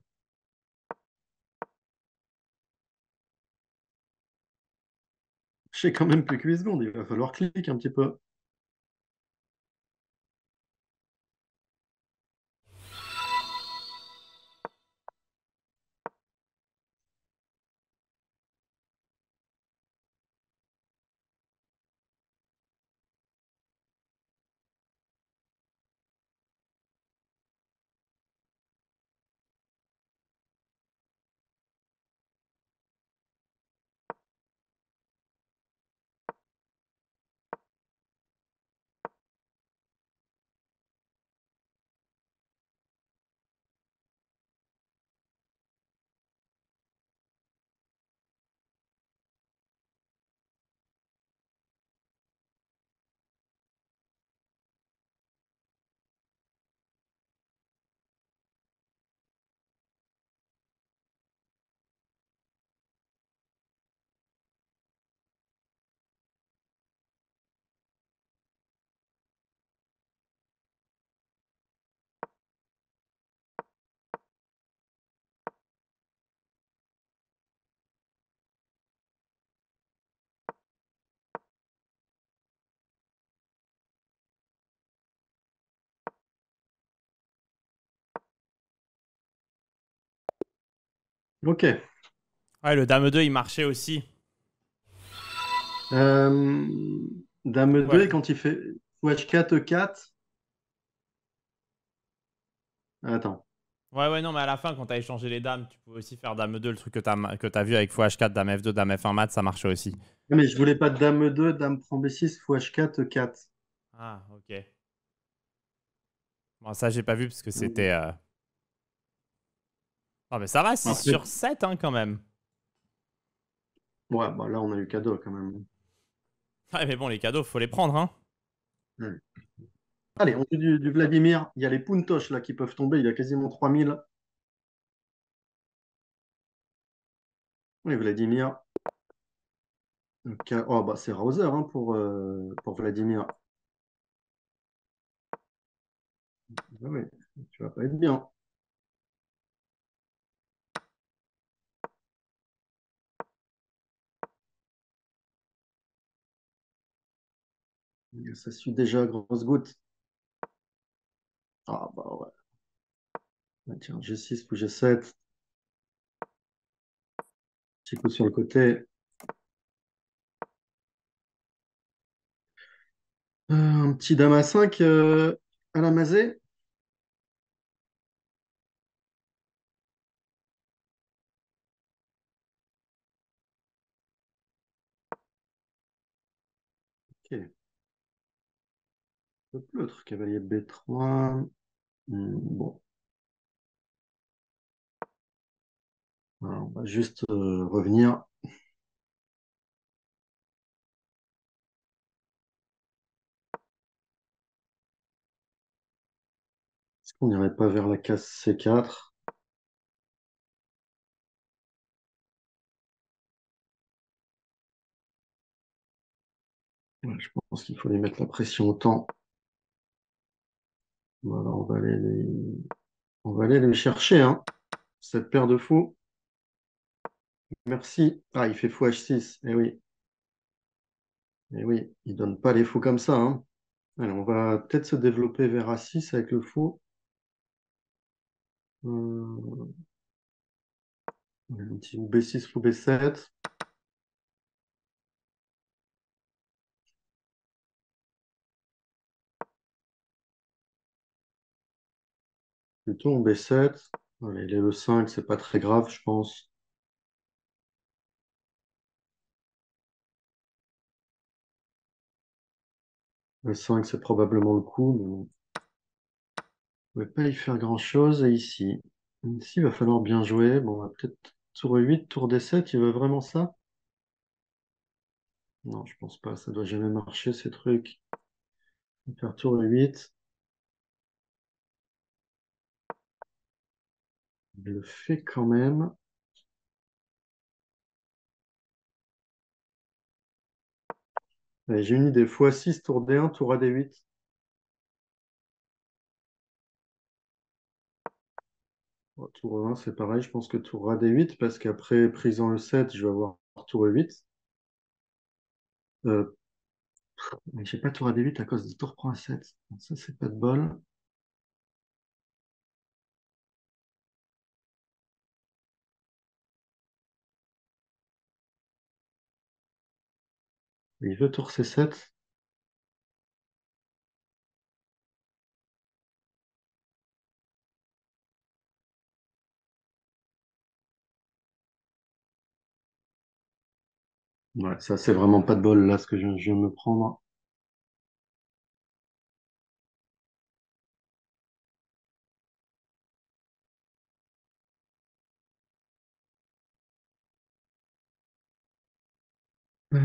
J'ai quand même plus que 8 secondes. Il va falloir cliquer un petit peu. Ok. Ouais, le dame 2, il marchait aussi. Euh, Dame 2, Ouais. et quand il fait fou H4, E4. Attends. Ouais, ouais, non, mais à la fin, quand t'as échangé les dames, tu pouvais aussi faire dame 2, le truc que t'as vu avec fou H4, dame F2, dame F1 mat, ça marchait aussi. Ah, mais je voulais pas de Dame 2, Dame prend B6, fou H4, E4. Ah, ok. Bon, ça, j'ai pas vu parce que c'était. Oh, mais ça va, 6 Après, sur 7 hein, quand même. ouais, bah là, on a eu cadeau quand même. Ouais, mais bon, les cadeaux, faut les prendre, hein. Ouais. Allez, on fait du Vladimir. Il y a les Puntosh là qui peuvent tomber. Il y a quasiment 3000. Oui, Vladimir. Ok. Oh, bah c'est Rouser hein, pour Vladimir. Ah oui, tu vas pas être bien. Ça suit déjà, grosse goutte. Ah bah ouais. Ah, tiens, G6 ou G7. Petit coup sur le côté. Un petit dame à 5 à la Mazet. Ok. Le pleutre, cavalier B3. Bon, alors, on va juste revenir. Est-ce qu'on n'irait pas vers la case C4? Ouais, je pense qu'il faut les mettre la pression au temps. Voilà, on va aller les chercher, hein. Cette paire de fous. Merci. Ah, il fait fou H6. Eh oui, eh oui, il donne pas les fous comme ça, hein. Allez, on va peut-être se développer vers A6 avec le fou. Euh, un petit B6, fou B7. Plutôt en B7. Allez, les E5, c'est pas très grave, je pense. E5, c'est probablement le coup, mais bon, on ne pouvait pas y faire grand-chose. Et ici, ici, il va falloir bien jouer. Bon, on va peut-être tour E8, tour D7, il veut vraiment ça? Non, je pense pas, ça doit jamais marcher, ces trucs. On va faire tour E8. Il le fait quand même. Allez, j'ai une idée. x6, tour D1, tour AD8. Bon, tour E1, c'est pareil. Je pense que tour AD8, parce qu'après prise en E7, je vais avoir tour E8. Euh, mais j'ai pas tour AD8 à cause de tour prend A7. Donc ça, c'est pas de bol. Il veut tour C7. Ouais, ça, c'est vraiment pas de bol, là, ce que je viens de me prendre. Euh,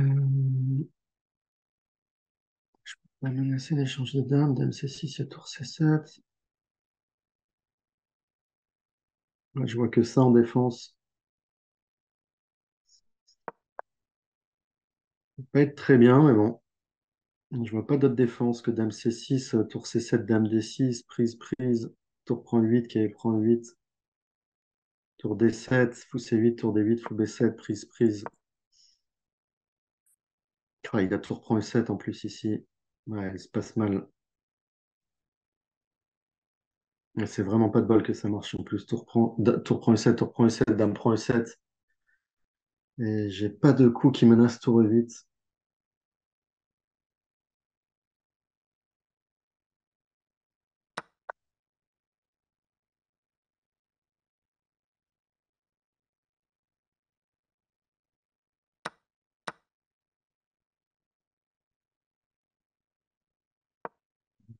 on va menacer l'échange de dames. Dame C6 et tour C7. Ouais, je vois que ça en défense. Ça peut pas être très bien, mais bon. Je vois pas d'autre défense que dame C6, tour C7, dame D6, prise, prise, tour prend 8, qui prend 8, tour D7, fou C8, tour D8, fou B7, prise, prise. Ah, il a tour prend E7 en plus ici. Ouais, il se passe mal. Mais c'est vraiment pas de bol que ça marche en plus. Tour prend E7, tour prend E7, dame prend E7. Et j'ai pas de coup qui menace tour E8.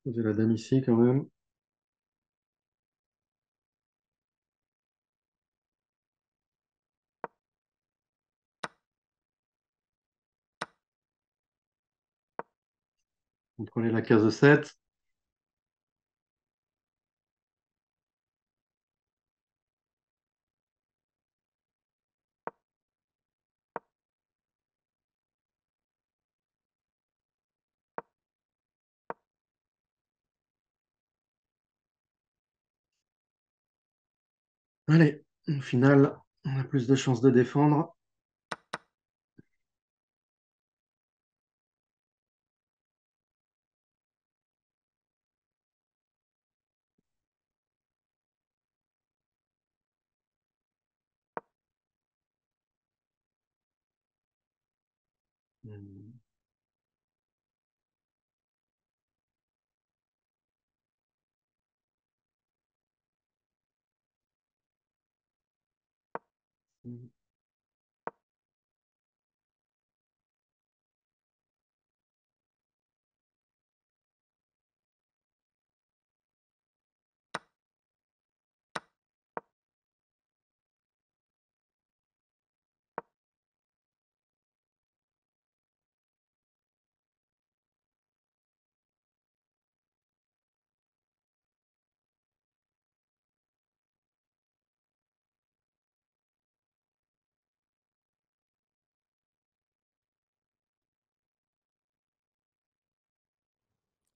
Poser la dame ici quand même. Contrôler la case E7. Allez, au final, on a plus de chances de défendre. Hmm.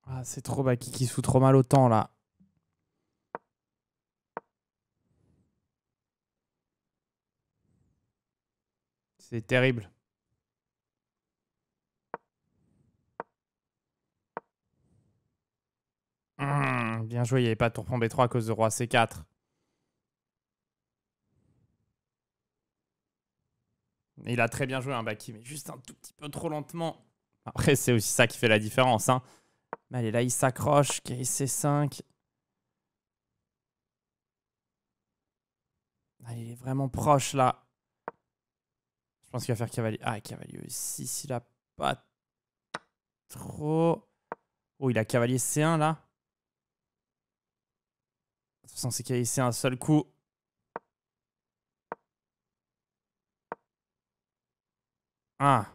Ah, c'est trop Baki qui se fout trop mal au temps là. C'est terrible. Bien joué, il n'y avait pas de tour prend B3 à cause de roi C4. Il a très bien joué, hein, Baki, mais juste un tout petit peu trop lentement. Après, c'est aussi ça qui fait la différence. Hein. Mais allez, là, il s'accroche. C5. Ah, il est vraiment proche, là. Je pense qu'il va faire cavalier. Ah, cavalier E6, il a pas trop... Oh, il a cavalier C1, là. De toute façon, c'est cavalier C1 un seul coup. Ah.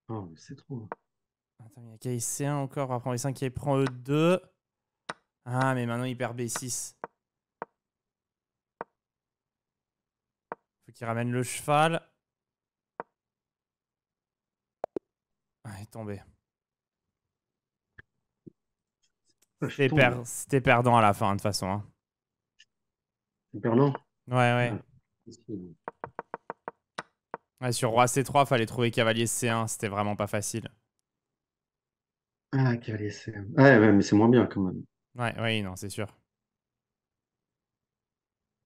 Oh, mais c'est trop. Attends, il y a cavalier C1 encore. On va prendre E5 qui prend E2. Ah, mais maintenant, il perd B6. Faut qu'il ramène le cheval. Ah, il est tombé. Ah, je tombe. C'était perdant à la fin, de toute façon. Hein. C'est perdant. Ouais, ouais. Ah, possible. Ouais, sur roi C3, fallait trouver cavalier C1. C'était vraiment pas facile. Ah, cavalier C1. Ouais, ouais, mais c'est moins bien quand même. Ouais, ouais, non, c'est sûr.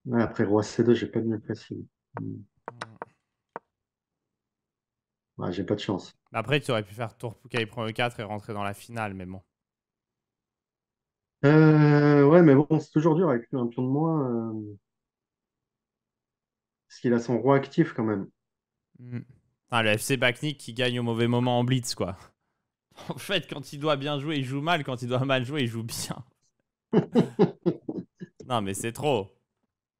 Ouais, après roi C2, j'ai pas de mieux facile. Ouais, j'ai pas de chance. Après, tu aurais pu faire tour Pouka, il prend E4 et rentrer dans la finale, mais bon. Ouais, mais bon, c'est toujours dur avec un pion de moins. Parce qu'il a son roi actif quand même. Ah, le FC Baknik qui gagne au mauvais moment en blitz, quoi. En fait, quand il doit bien jouer, il joue mal. Quand il doit mal jouer, il joue bien. Non, mais c'est trop.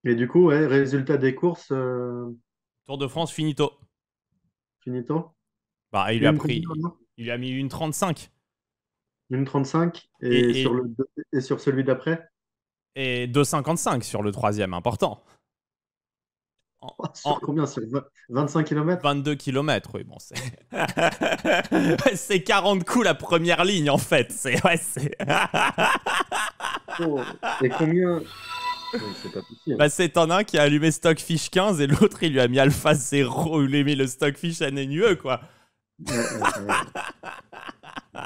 Et du coup, ouais, résultat des courses, Tour de France, finito. finito. Bah, il lui a Une combien, pris... là Il lui a mis une 35. Une 35. Et, et, Et sur celui d'après? et 2,55 sur le troisième, important. En, Sur en combien? Sur 25 km? 22 km, oui, bon, c'est... c'est 40 coups la première ligne, en fait. C'est... Ouais, c'est... Oh. Et combien? Ouais, c'est pas possible. Bah, c'est t'en as un qui a allumé Stockfish 15 et l'autre, il lui a mis Alpha 0, il lui a mis le Stockfish à NUE, quoi. Ouais, ouais, ouais.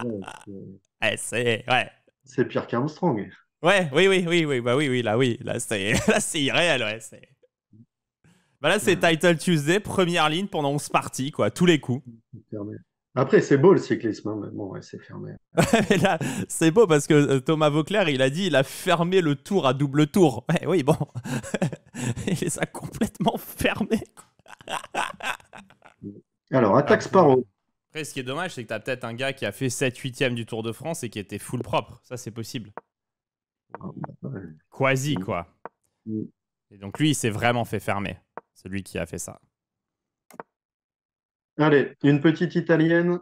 Ouais, Ouais, c'est... Ouais. C'est pire qu'Armstrong. Ouais, oui, oui, oui, oui, bah oui, là, c'est là, c'est irréel, ouais. Bah là, c'est Euh, Title Tuesday, première ligne pendant 11 parties, quoi, tous les coups. fermé. Après, c'est beau le cyclisme, hein, mais bon, ouais, c'est fermé. Et là, c'est beau parce que Thomas Vauclair, il a dit il a fermé le tour à double tour. Ouais, oui, bon. Il les a complètement fermés. Alors, attaque Après, Sparrow. après, ce qui est dommage, c'est que t'as peut-être un gars qui a fait 7/8 du Tour de France et qui était full propre. Ça, c'est possible. Ah, bah, ouais. Quasi, quoi. Mm. Et donc, lui, il s'est vraiment fait fermer. C'est lui qui a fait ça. Allez, une petite italienne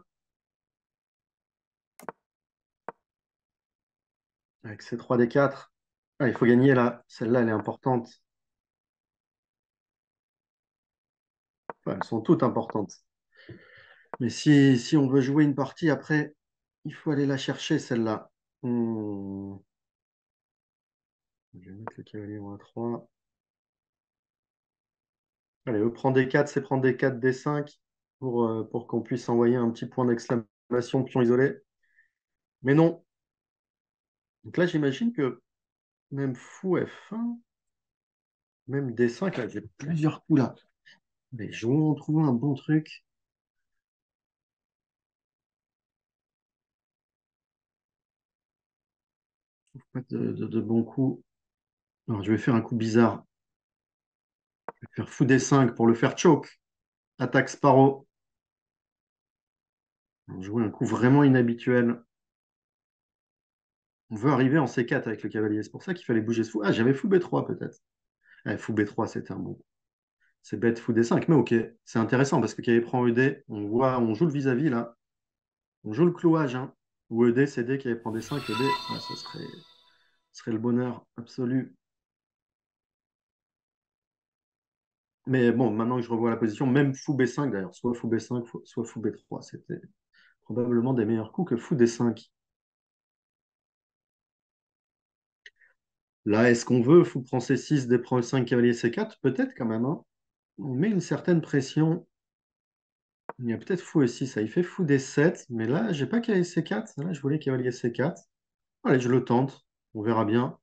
avec ses 3D4. Ah, il faut gagner là. Celle-là, elle est importante. Enfin, elles sont toutes importantes. Mais si on veut jouer une partie après, il faut aller la chercher, celle-là. Je vais mettre le cavalier en A3. Allez, prend des 4, c'est prendre des 4, des 5 pour qu'on puisse envoyer un petit point d'exclamation pion isolé. Mais non. Donc là, j'imagine que même fou F1, même D5, là, j'ai plusieurs coups là. Mais jouons, trouvons un bon truc. Pas de bons coups. Alors, je vais faire un coup bizarre. Je vais faire fou D5 pour le faire choke. Attaque Sparrow. On va jouer un coup vraiment inhabituel. On veut arriver en C4 avec le cavalier. C'est pour ça qu'il fallait bouger ce fou. Ah, j'avais fou B3 peut-être. Ah, fou B3, c'était un bon. C'est bête fou D5, mais ok. C'est intéressant parce que cavalier prend ED. On voit, on joue le vis-à-vis là. On joue le clouage. Hein. Ou ED, CD, cavalier prend D5, ED. Ah, ça serait le bonheur absolu. Mais bon, maintenant que je revois la position, même fou B5 d'ailleurs, soit fou B5, soit fou B3, c'était probablement des meilleurs coups que fou D5. Là, est-ce qu'on veut fou prend C6, D prend E5, cavalier C4? Peut-être quand même. Hein. On met une certaine pression. Il y a peut-être fou E6, ça il fait fou D7, mais là, j'ai pas cavalier C4. Là, je voulais cavalier C4. Allez, je le tente. On verra bien.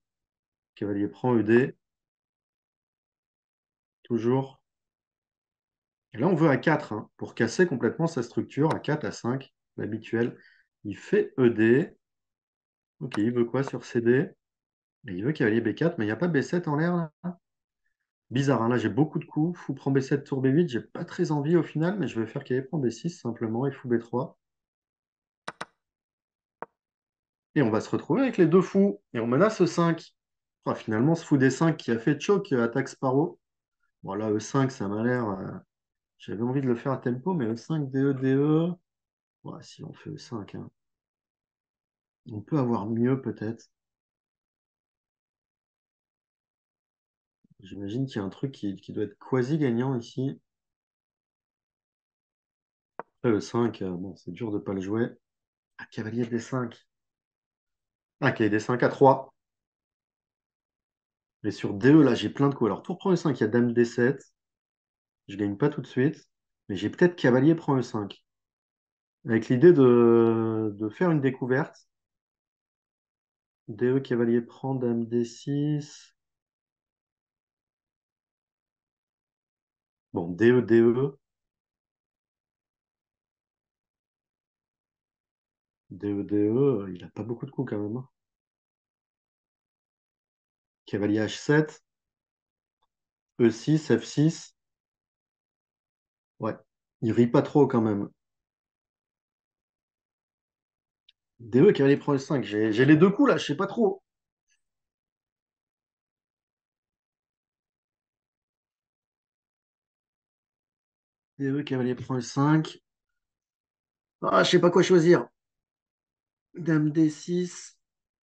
Cavalier prend ED, toujours. Et là, on veut A4 hein, pour casser complètement sa structure. A4, A5, l'habituel. Il fait ED. Ok, il veut quoi sur CD? Et il veut cavalier B4, mais il n'y a pas B7 en l'air là. Bizarre, hein, là j'ai beaucoup de coups. Fou prend B7, tour B8, j'ai pas très envie au final, mais je vais faire cavalier prend B6 simplement et fou B3. Et on va se retrouver avec les deux fous. Et on menace E5. Oh, finalement, ce fou D5 qui a fait choc attaque Sparrow. Bon, là, E5, ça m'a l'air. J'avais envie de le faire à tempo, mais E5, DE, DE. Ouais, si on fait E5, hein. On peut avoir mieux peut-être. J'imagine qu'il y a un truc qui doit être quasi gagnant ici. Après, E5, bon, c'est dur de ne pas le jouer. Ah, cavalier D5. Ah, cavalier D5 à 3. Et sur DE, là, j'ai plein de coups. Alors, tour prend E5, il y a dame D7. Je gagne pas tout de suite. Mais j'ai peut-être cavalier prend E5. Avec l'idée de faire une découverte. DE, cavalier prend dame D6. Bon, DE, DE. DE, DE, il a pas beaucoup de coups quand même. Hein. Cavalier H7. E6, F6. Ouais. Il rit pas trop quand même. DE, cavalier prend E5. J'ai les deux coups là, je sais pas trop. DE, cavalier prend E5. Ah, je sais pas quoi choisir. Dame D6.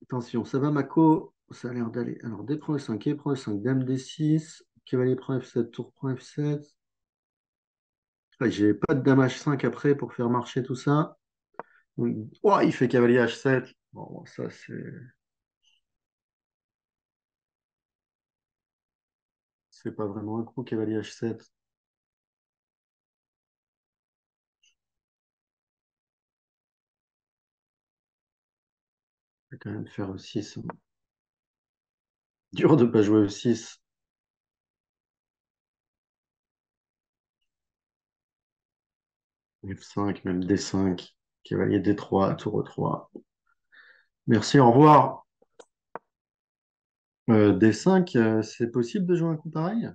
Attention, ça va, Mako. Ça a l'air d'aller. Alors, D prend E5, E prend E5, Dame D6. Cavalier prend F7, tour prend F7. Ah, j'ai pas de Dame H5 après pour faire marcher tout ça. Oh, il fait cavalier H7. Bon, ça, c'est pas vraiment un coup, cavalier H7. vais quand même faire E6. Dur de ne pas jouer E6. F5, même D5. Cavalier D3, tour E3. Merci, au revoir. D5, c'est possible de jouer un coup pareil?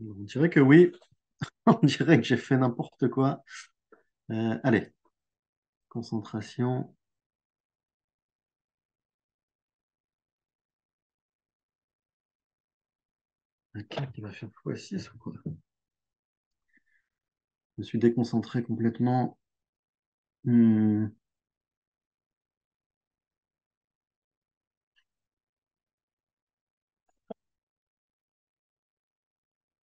On dirait que oui. On dirait que j'ai fait n'importe quoi. Allez, concentration. Un 4 qui va faire x6 ou quoi? Je me suis déconcentré complètement. Hmm,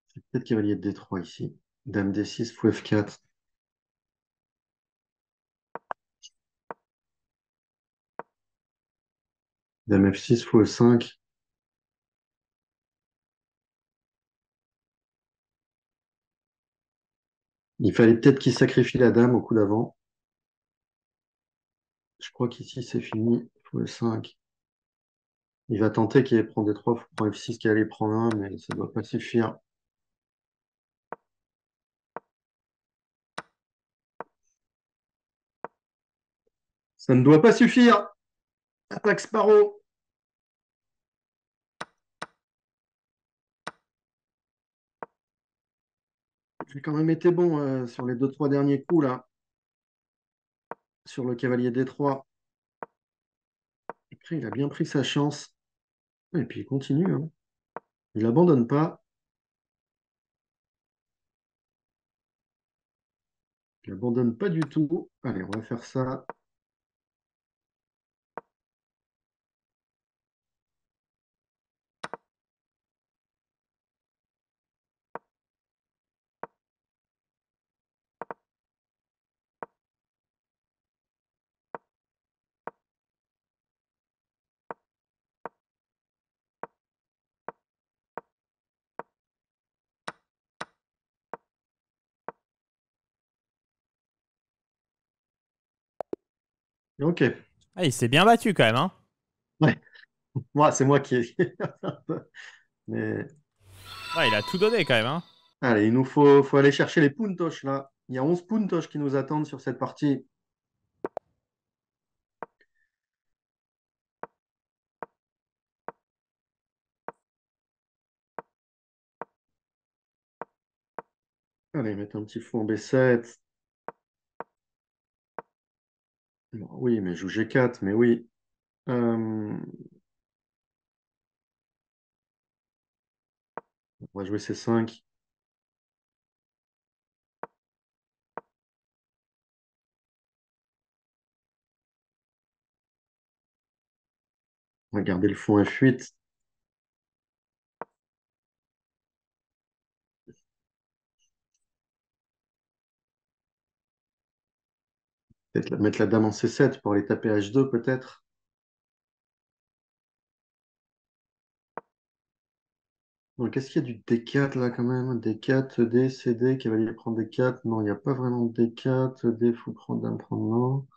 c'est peut-être cavalier de D3 ici. Dame D6, fou F4. Dame F6, fou E5. Il fallait peut-être qu'il sacrifie la dame au coup d'avant. Je crois qu'ici c'est fini. Fou E5. Il va tenter qu'il prenne D3, fou prend F6, qu'il allait prendre un, mais ça ne doit pas suffire. Ça ne doit pas suffire. Attaque Sparrow. J'ai quand même été bon sur les deux, trois derniers coups là, sur le cavalier D3. Après, il a bien pris sa chance. Et puis il continue, hein. Il abandonne pas. Il abandonne pas du tout. Allez, on va faire ça. Ok. Ah, il s'est bien battu quand même, hein. Ouais. Moi, c'est moi qui ai. Mais Ouais, il a tout donné quand même, hein. allez, il faut aller chercher les puntosh là. Il y a 11 puntosh qui nous attendent sur cette partie. Allez, mettre un petit fou en B7. Bon, oui, mais joue G4, mais oui. Euh, on va jouer C5. On va garder le fond F8. Peut-être mettre la dame en C7 pour aller taper H2 peut-être. Donc, est-ce qu'il y a du D4 là quand même? D4, D, CD, cavalier prend D4. Non, il n'y a pas vraiment de D4. D, fou prendre, dame prendre, non.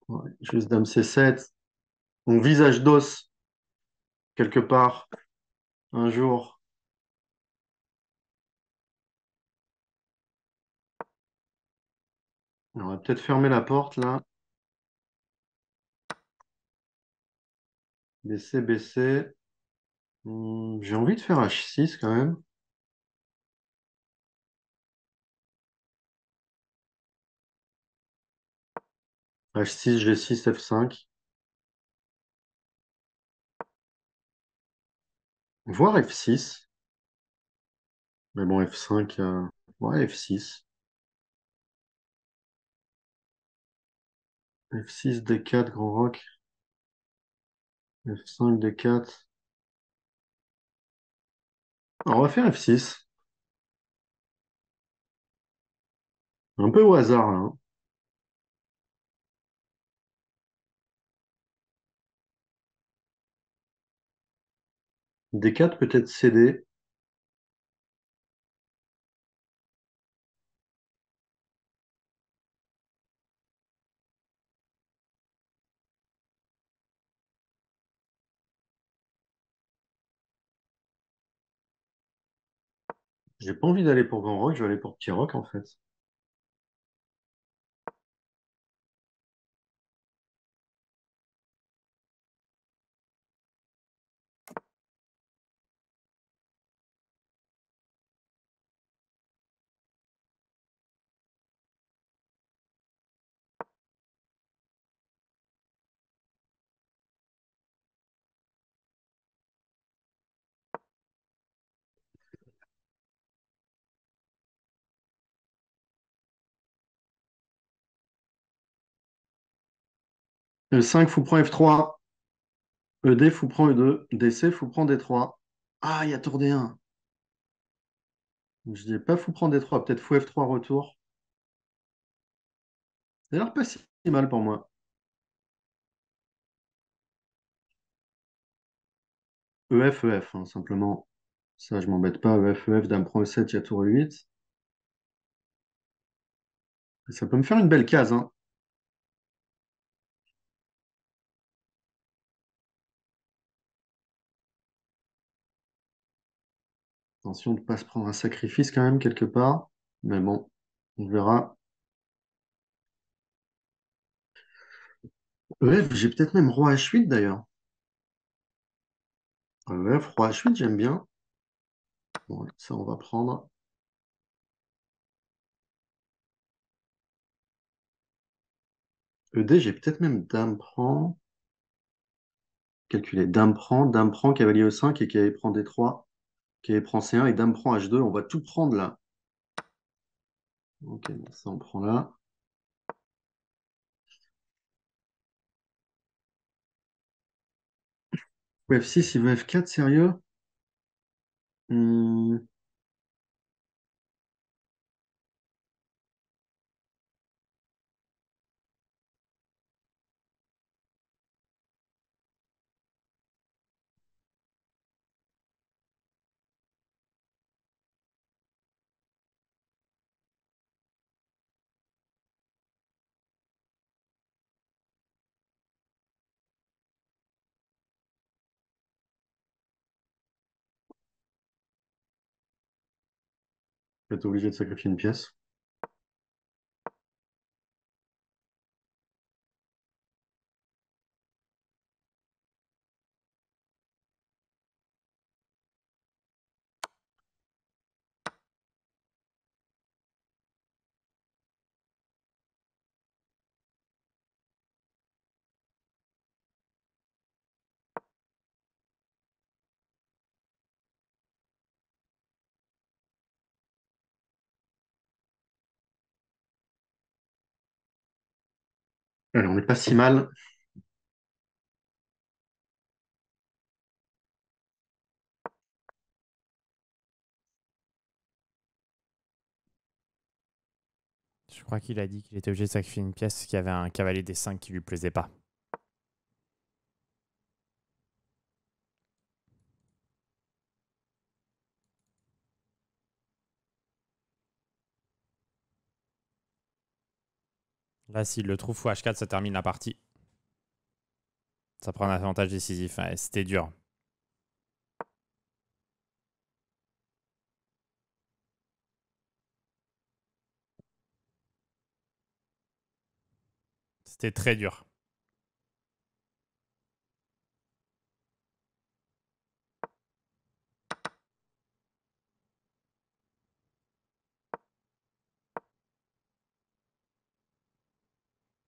Ouais, juste dame C7. On visage d'os quelque part un jour. On va peut-être fermer la porte là. BC, BC. J'ai envie de faire H6 quand même. H6, G6, F5. Voire F6. Mais bon, F5. Ouais, F6. F6, D4, grand roc. F5, D4. Alors, on va faire F6. Un peu au hasard, là, hein. D4 peut-être cédé. J'ai pas envie d'aller pour Grand Rock, je vais aller pour Petit Rock en fait. 5 fou prend F3. ED fou prend E2. DC fou prend D3. Ah, il y a tour D1. Je dis pas fou prend D3, peut-être fou F3 retour. Ça a l'air pas si mal pour moi. EF, EF, hein, simplement. Ça, je m'embête pas. EF, EF, dame prend E7, il y a tour E8. Ça peut me faire une belle case, hein. Attention de ne pas se prendre un sacrifice quand même quelque part. Mais bon, on verra. EF, j'ai peut-être même roi H8 d'ailleurs. EF, roi H8, j'aime bien. Bon, ça, on va prendre. ED, j'ai peut-être même dame prend. Calculer. Dame prend, cavalier E5 et cavalier prend D3. Cavalier prend C1 et dame prend H2. On va tout prendre là. Ok, bon, ça on prend là. F6, il veut F4, sérieux? Hmm, je vais être obligé de sacrifier une pièce. Allez, on n'est pas si mal. Je crois qu'il a dit qu'il était obligé de sacrifier une pièce parce qu'il y avait un cavalier D5 qui lui plaisait pas. Là, s'il le trouve fou H4, ça termine la partie. Ça prend un avantage décisif. Ouais, c'était dur. C'était très dur.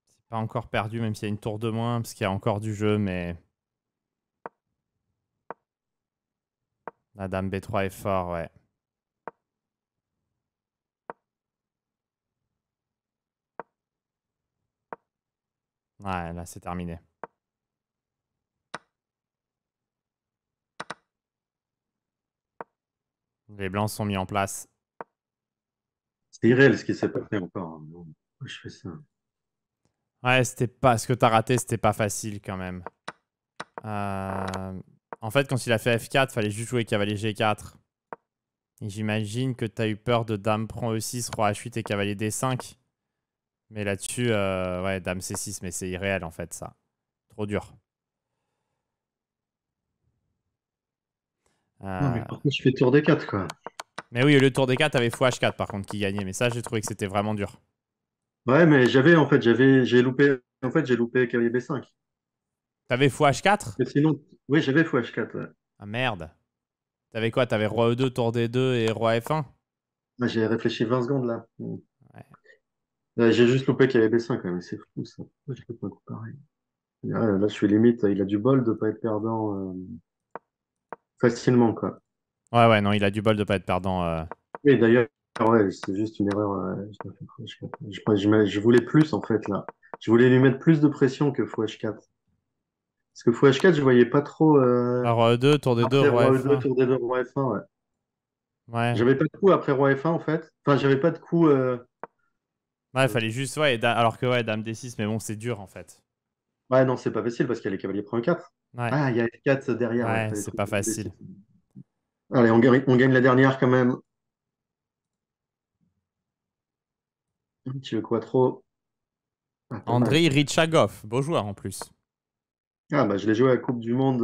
C'est pas encore perdu, même s'il y a une tour de moins, parce qu'il y a encore du jeu, mais la dame B3 est fort, ouais. Ouais, là, c'est terminé. Les blancs sont mis en place. C'est irréel ce qui s'est passé encore, hein. Non, pourquoi je fais ça? Ouais, c'était pas. Ce que t'as raté, c'était pas facile quand même. En fait, quand il a fait F4, fallait juste jouer cavalier G4. Et j'imagine que t'as eu peur de dame prend E6, roi H8 et cavalier D5. Mais là-dessus, ouais, dame C6, mais c'est irréel en fait, ça. Trop dur. Non, Euh, mais pourquoi je fais tour des 4 quoi? Mais oui, le tour des 4, t'avais fou H4 par contre qui gagnait. Mais ça, j'ai trouvé que c'était vraiment dur. Ouais, mais j'ai loupé cavalier B5. T'avais fou H4? Mais sinon, oui, j'avais fou H4. Ouais. Ah merde. T'avais quoi? T'avais roi E2, tour D2 et roi F1? Là, j'ai réfléchi 20 secondes là. Ouais. J'ai juste loupé cavalier B5 quand même, c'est fou ça. Pourquoi je fais pas un coup pareil? Là, je suis limite, il a du bol de pas être perdant facilement, quoi. Ouais, ouais, non, il a du bol de pas être perdant. Oui, d'ailleurs, ouais, c'est juste une erreur. Je dois faire fou H4. Je voulais plus en fait là. Je voulais lui mettre plus de pression que fou H4. Parce que fou H4, je voyais pas trop Bah, roi E2, tour D2, après roi roi E2, F1. tour D2, roi F1, ouais. Ouais. J'avais pas de coup après roi F1 en fait. Enfin, j'avais pas de coup. Ouais, fallait juste. Ouais, alors que ouais, dame D6, mais bon, c'est dur en fait. Ouais, non, c'est pas facile parce qu'il y a les cavaliers prend E4. Ouais. Ah, il y a F4 derrière, ouais, Ouais, fallait c'est trouver pas le D6. facile. Allez, on gagne la dernière quand même. Tu veux quoi trop? Ah, pas mal Andrei ça. Richagov, beau joueur en plus. Ah, bah, je l'ai joué à la Coupe du Monde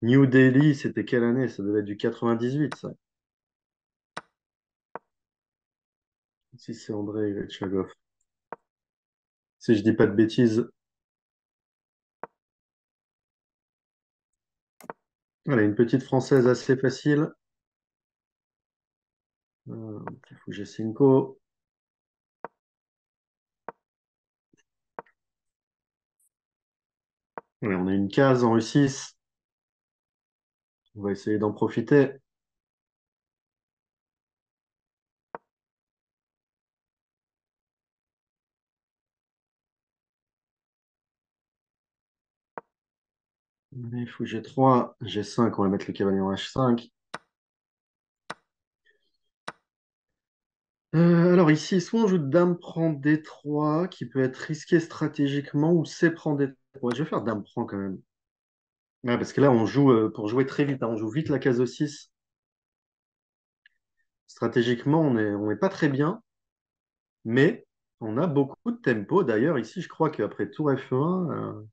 New Delhi, c'était quelle année? Ça devait être du 98, ça. Si c'est André Chagov. Si je dis pas de bêtises. Voilà, une petite française assez facile. Il faut que j'ai Cinco. Voilà, on a une case en E6. On va essayer d'en profiter. Il faut que j'ai 3. J'ai 5. On va mettre le cavalier en H5. Alors ici, soit on joue dame prend D3, qui peut être risqué stratégiquement, ou C prend D3. Je vais faire dame prend quand même. Ouais, parce que là, on joue pour jouer très vite, hein. On joue vite la case E6. Stratégiquement, on est pas très bien, mais on a beaucoup de tempo. D'ailleurs, ici, je crois qu'après tour F1,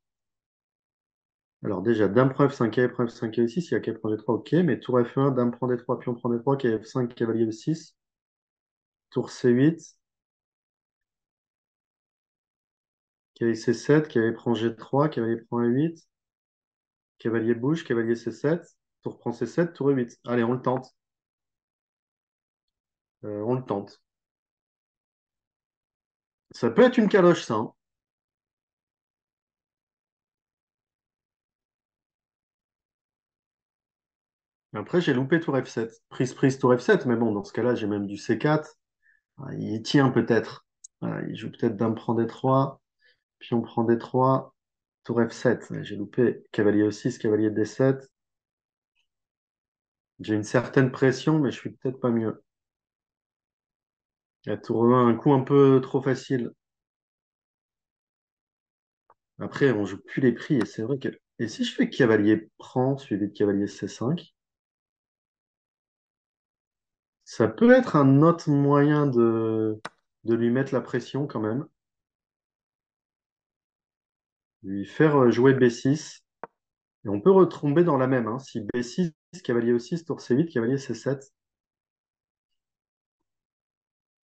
alors déjà, dame prend F5, cavalier prend F5, cavalier 6, il y a cavalier prend D3, ok, mais tour F1, dame prend D3, pion prend D3, cavalier F5, cavalier E6, tour C8, cavalier C7, cavalier prend G3, cavalier prend E8, cavalier bouge, cavalier C7, tour prend C7, tour E8. Allez, on le tente. On le tente. Ça peut être une caloche, ça, hein. Après, j'ai loupé tour F7. Prise, tour F7, mais bon, dans ce cas-là, j'ai même du C4. Ah, il tient peut-être. Voilà, il joue peut-être dame prend D3, pion prend D3, tour F7. Ouais, j'ai loupé cavalier E6, cavalier D7. J'ai une certaine pression, mais je suis peut-être pas mieux. La tour E1, un coup un peu trop facile. Après, on joue plus les prix, et c'est vrai que. Et si je fais cavalier prend suivi de cavalier C5, ça peut être un autre moyen de lui mettre la pression quand même. Lui faire jouer B6. Et on peut retomber dans la même, hein. Si B6, cavalier E6, tour C8, cavalier C7.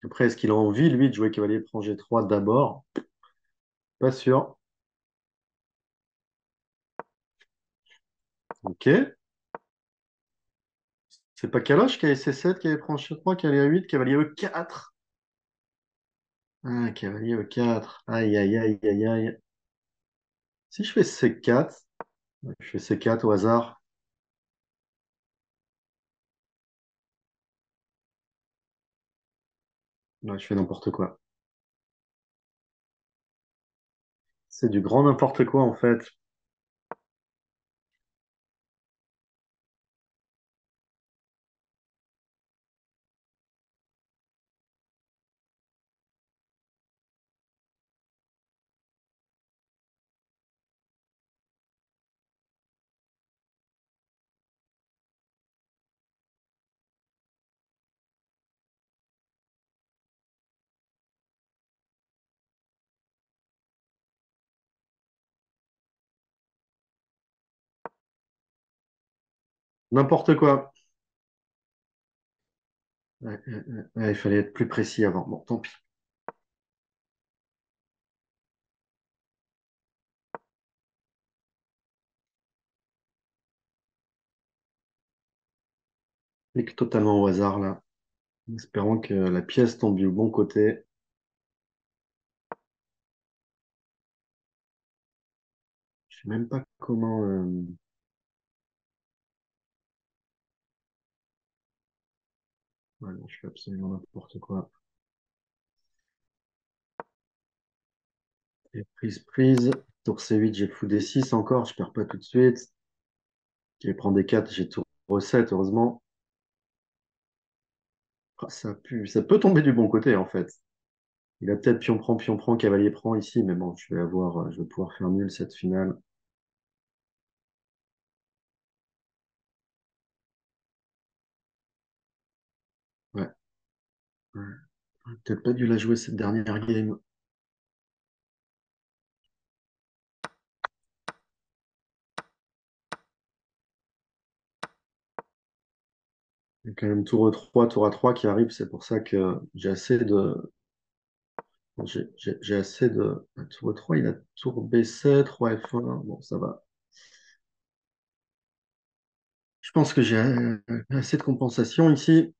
Après, est-ce qu'il a envie, lui, de jouer cavalier prend G3 d'abord? Pas sûr. Ok. C'est pas Kaloche, cavalier C7, cavalier prend G3, cavalier A8, cavalier E4. Ah, cavalier E4. Aïe, aïe, aïe, aïe, aïe. Si je fais C4, je fais C4 au hasard. Ouais, je fais n'importe quoi. C'est du grand n'importe quoi, en fait. N'importe quoi. Ouais, il fallait être plus précis avant. Bon, tant pis. Clique totalement au hasard là, en espérant que la pièce tombe du bon côté. Je sais même pas comment. Ouais, non, je fais absolument n'importe quoi. Et prise. Tour C8, j'ai fou D6 encore, je perds pas tout de suite. Je vais prendre des 4, j'ai tour E7, heureusement. Ah, ça pue. Ça peut tomber du bon côté en fait. Il a peut-être pion prend, cavalier prend ici, mais bon, je vais pouvoir faire nul cette finale. Ouais, ouais. J'aurais peut-être pas dû la jouer cette dernière game. Il y a quand même tour E3, tour A3 qui arrive, c'est pour ça que j'ai assez de. J'ai assez de. Tour E3, il a tour B7, roi F1. Bon, ça va. Je pense que j'ai assez de compensation ici.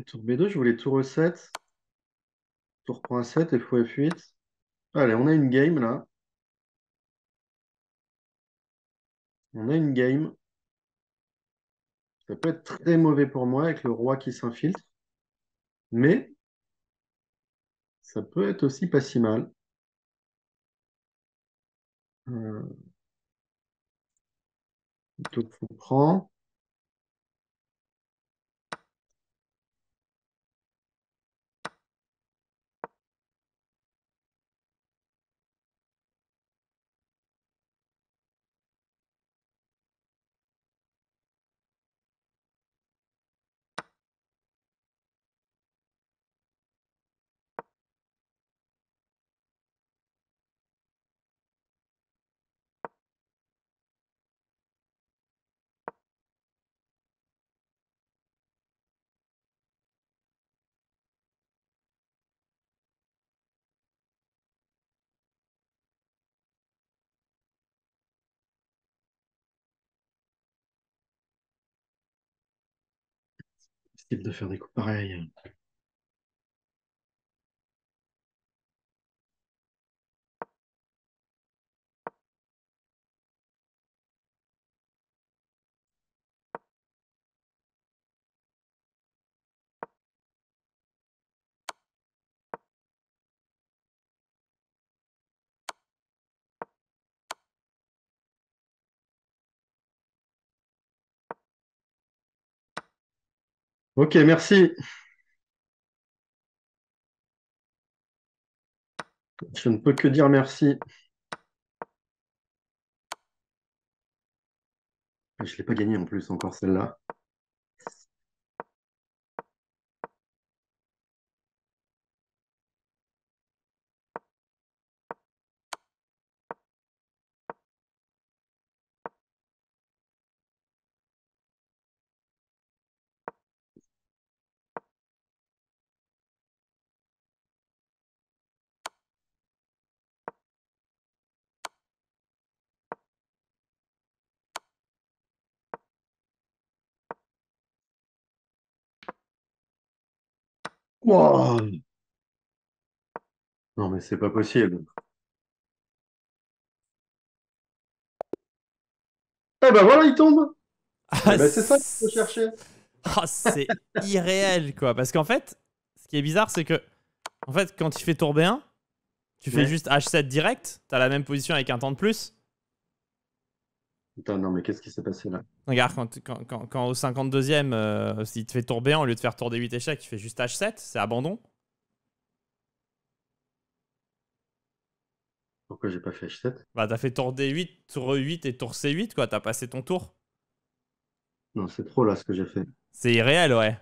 Tour B2, je voulais tour E7, tour prend A7 et fou F8. Allez, on a une game là. On a une game. Ça peut être très mauvais pour moi avec le roi qui s'infiltre, mais ça peut être aussi pas si mal. Euh, Tour fou prend. Possible de faire des coups pareils. Ok, merci. Je ne peux que dire merci. Je ne l'ai pas gagné en plus encore celle-là. Wow. Non, mais c'est pas possible. Eh ben voilà, il tombe. Eh Ah, ben c'est ça qu'il faut chercher. c'est irréel, quoi. Parce qu'en fait, ce qui est bizarre, c'est que en fait, quand il fait tour B1, tu fais Ouais. juste H7 direct, t'as la même position avec un temps de plus. Putain, non, mais qu'est-ce qui s'est passé là? Regarde, quand au 52e, s'il te fait tour B1, au lieu de faire tour D8 échec, il fait juste H7, c'est abandon. Pourquoi j'ai pas fait H7? Bah, t'as fait tour D8, tour E8 et tour C8, quoi. T'as passé ton tour. Non, c'est trop là ce que j'ai fait. C'est irréel, ouais.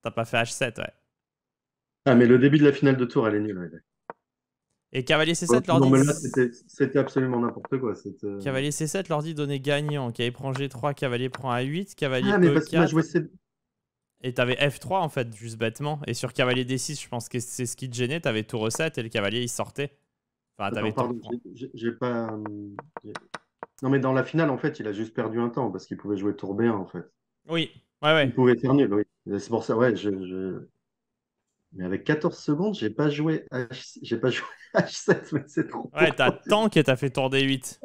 T'as pas fait H7, ouais. Ah, mais le début de la finale de tour, elle est nulle. Ouais. Et cavalier C7, Non, l'ordi... mais là, c'était absolument n'importe quoi. Cavalier C7, l'ordi donnait gagnant. Cavalier prend G3, cavalier prend A8, cavalier Ah, mais parce qu'il m'a E4. joué Et t'avais F3 en fait, juste bêtement. Et sur cavalier D6, je pense que c'est ce qui te gênait. T'avais tour E7 et le cavalier il sortait. Enfin, Attends, t'avais tour. pardon, j'ai pas. J'ai- Non, mais dans la finale, en fait, il a juste perdu un temps parce qu'il pouvait jouer tour B1, en fait. Oui, ouais, Il ouais. pouvait faire nul, oui. Et c'est pour ça, ouais. Mais avec 14 secondes, j'ai pas joué H7, mais c'est trop Ouais, pour t'as toi. tank et t'as fait tour D8.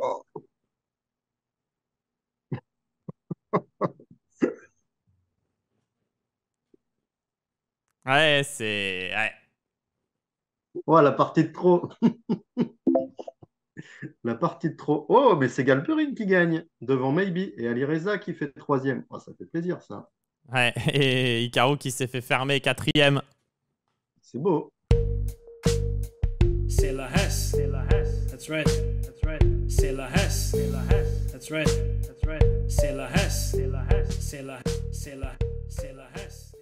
Ouais, c'est. Ouais. Oh, la partie de trop. La partie de trop. Oh, mais c'est Galperine qui gagne devant Maybe et Ali Reza qui fait troisième. Oh, ça fait plaisir, ça. Ouais, et Hikaru qui s'est fait fermer quatrième. C'est beau. C'est la Hesse. C'est la Hesse. That's right. That's right. C'est la Hesse. C'est la Hesse. That's right. That's right. C'est la Hesse. C'est la Hesse. C'est la Hesse.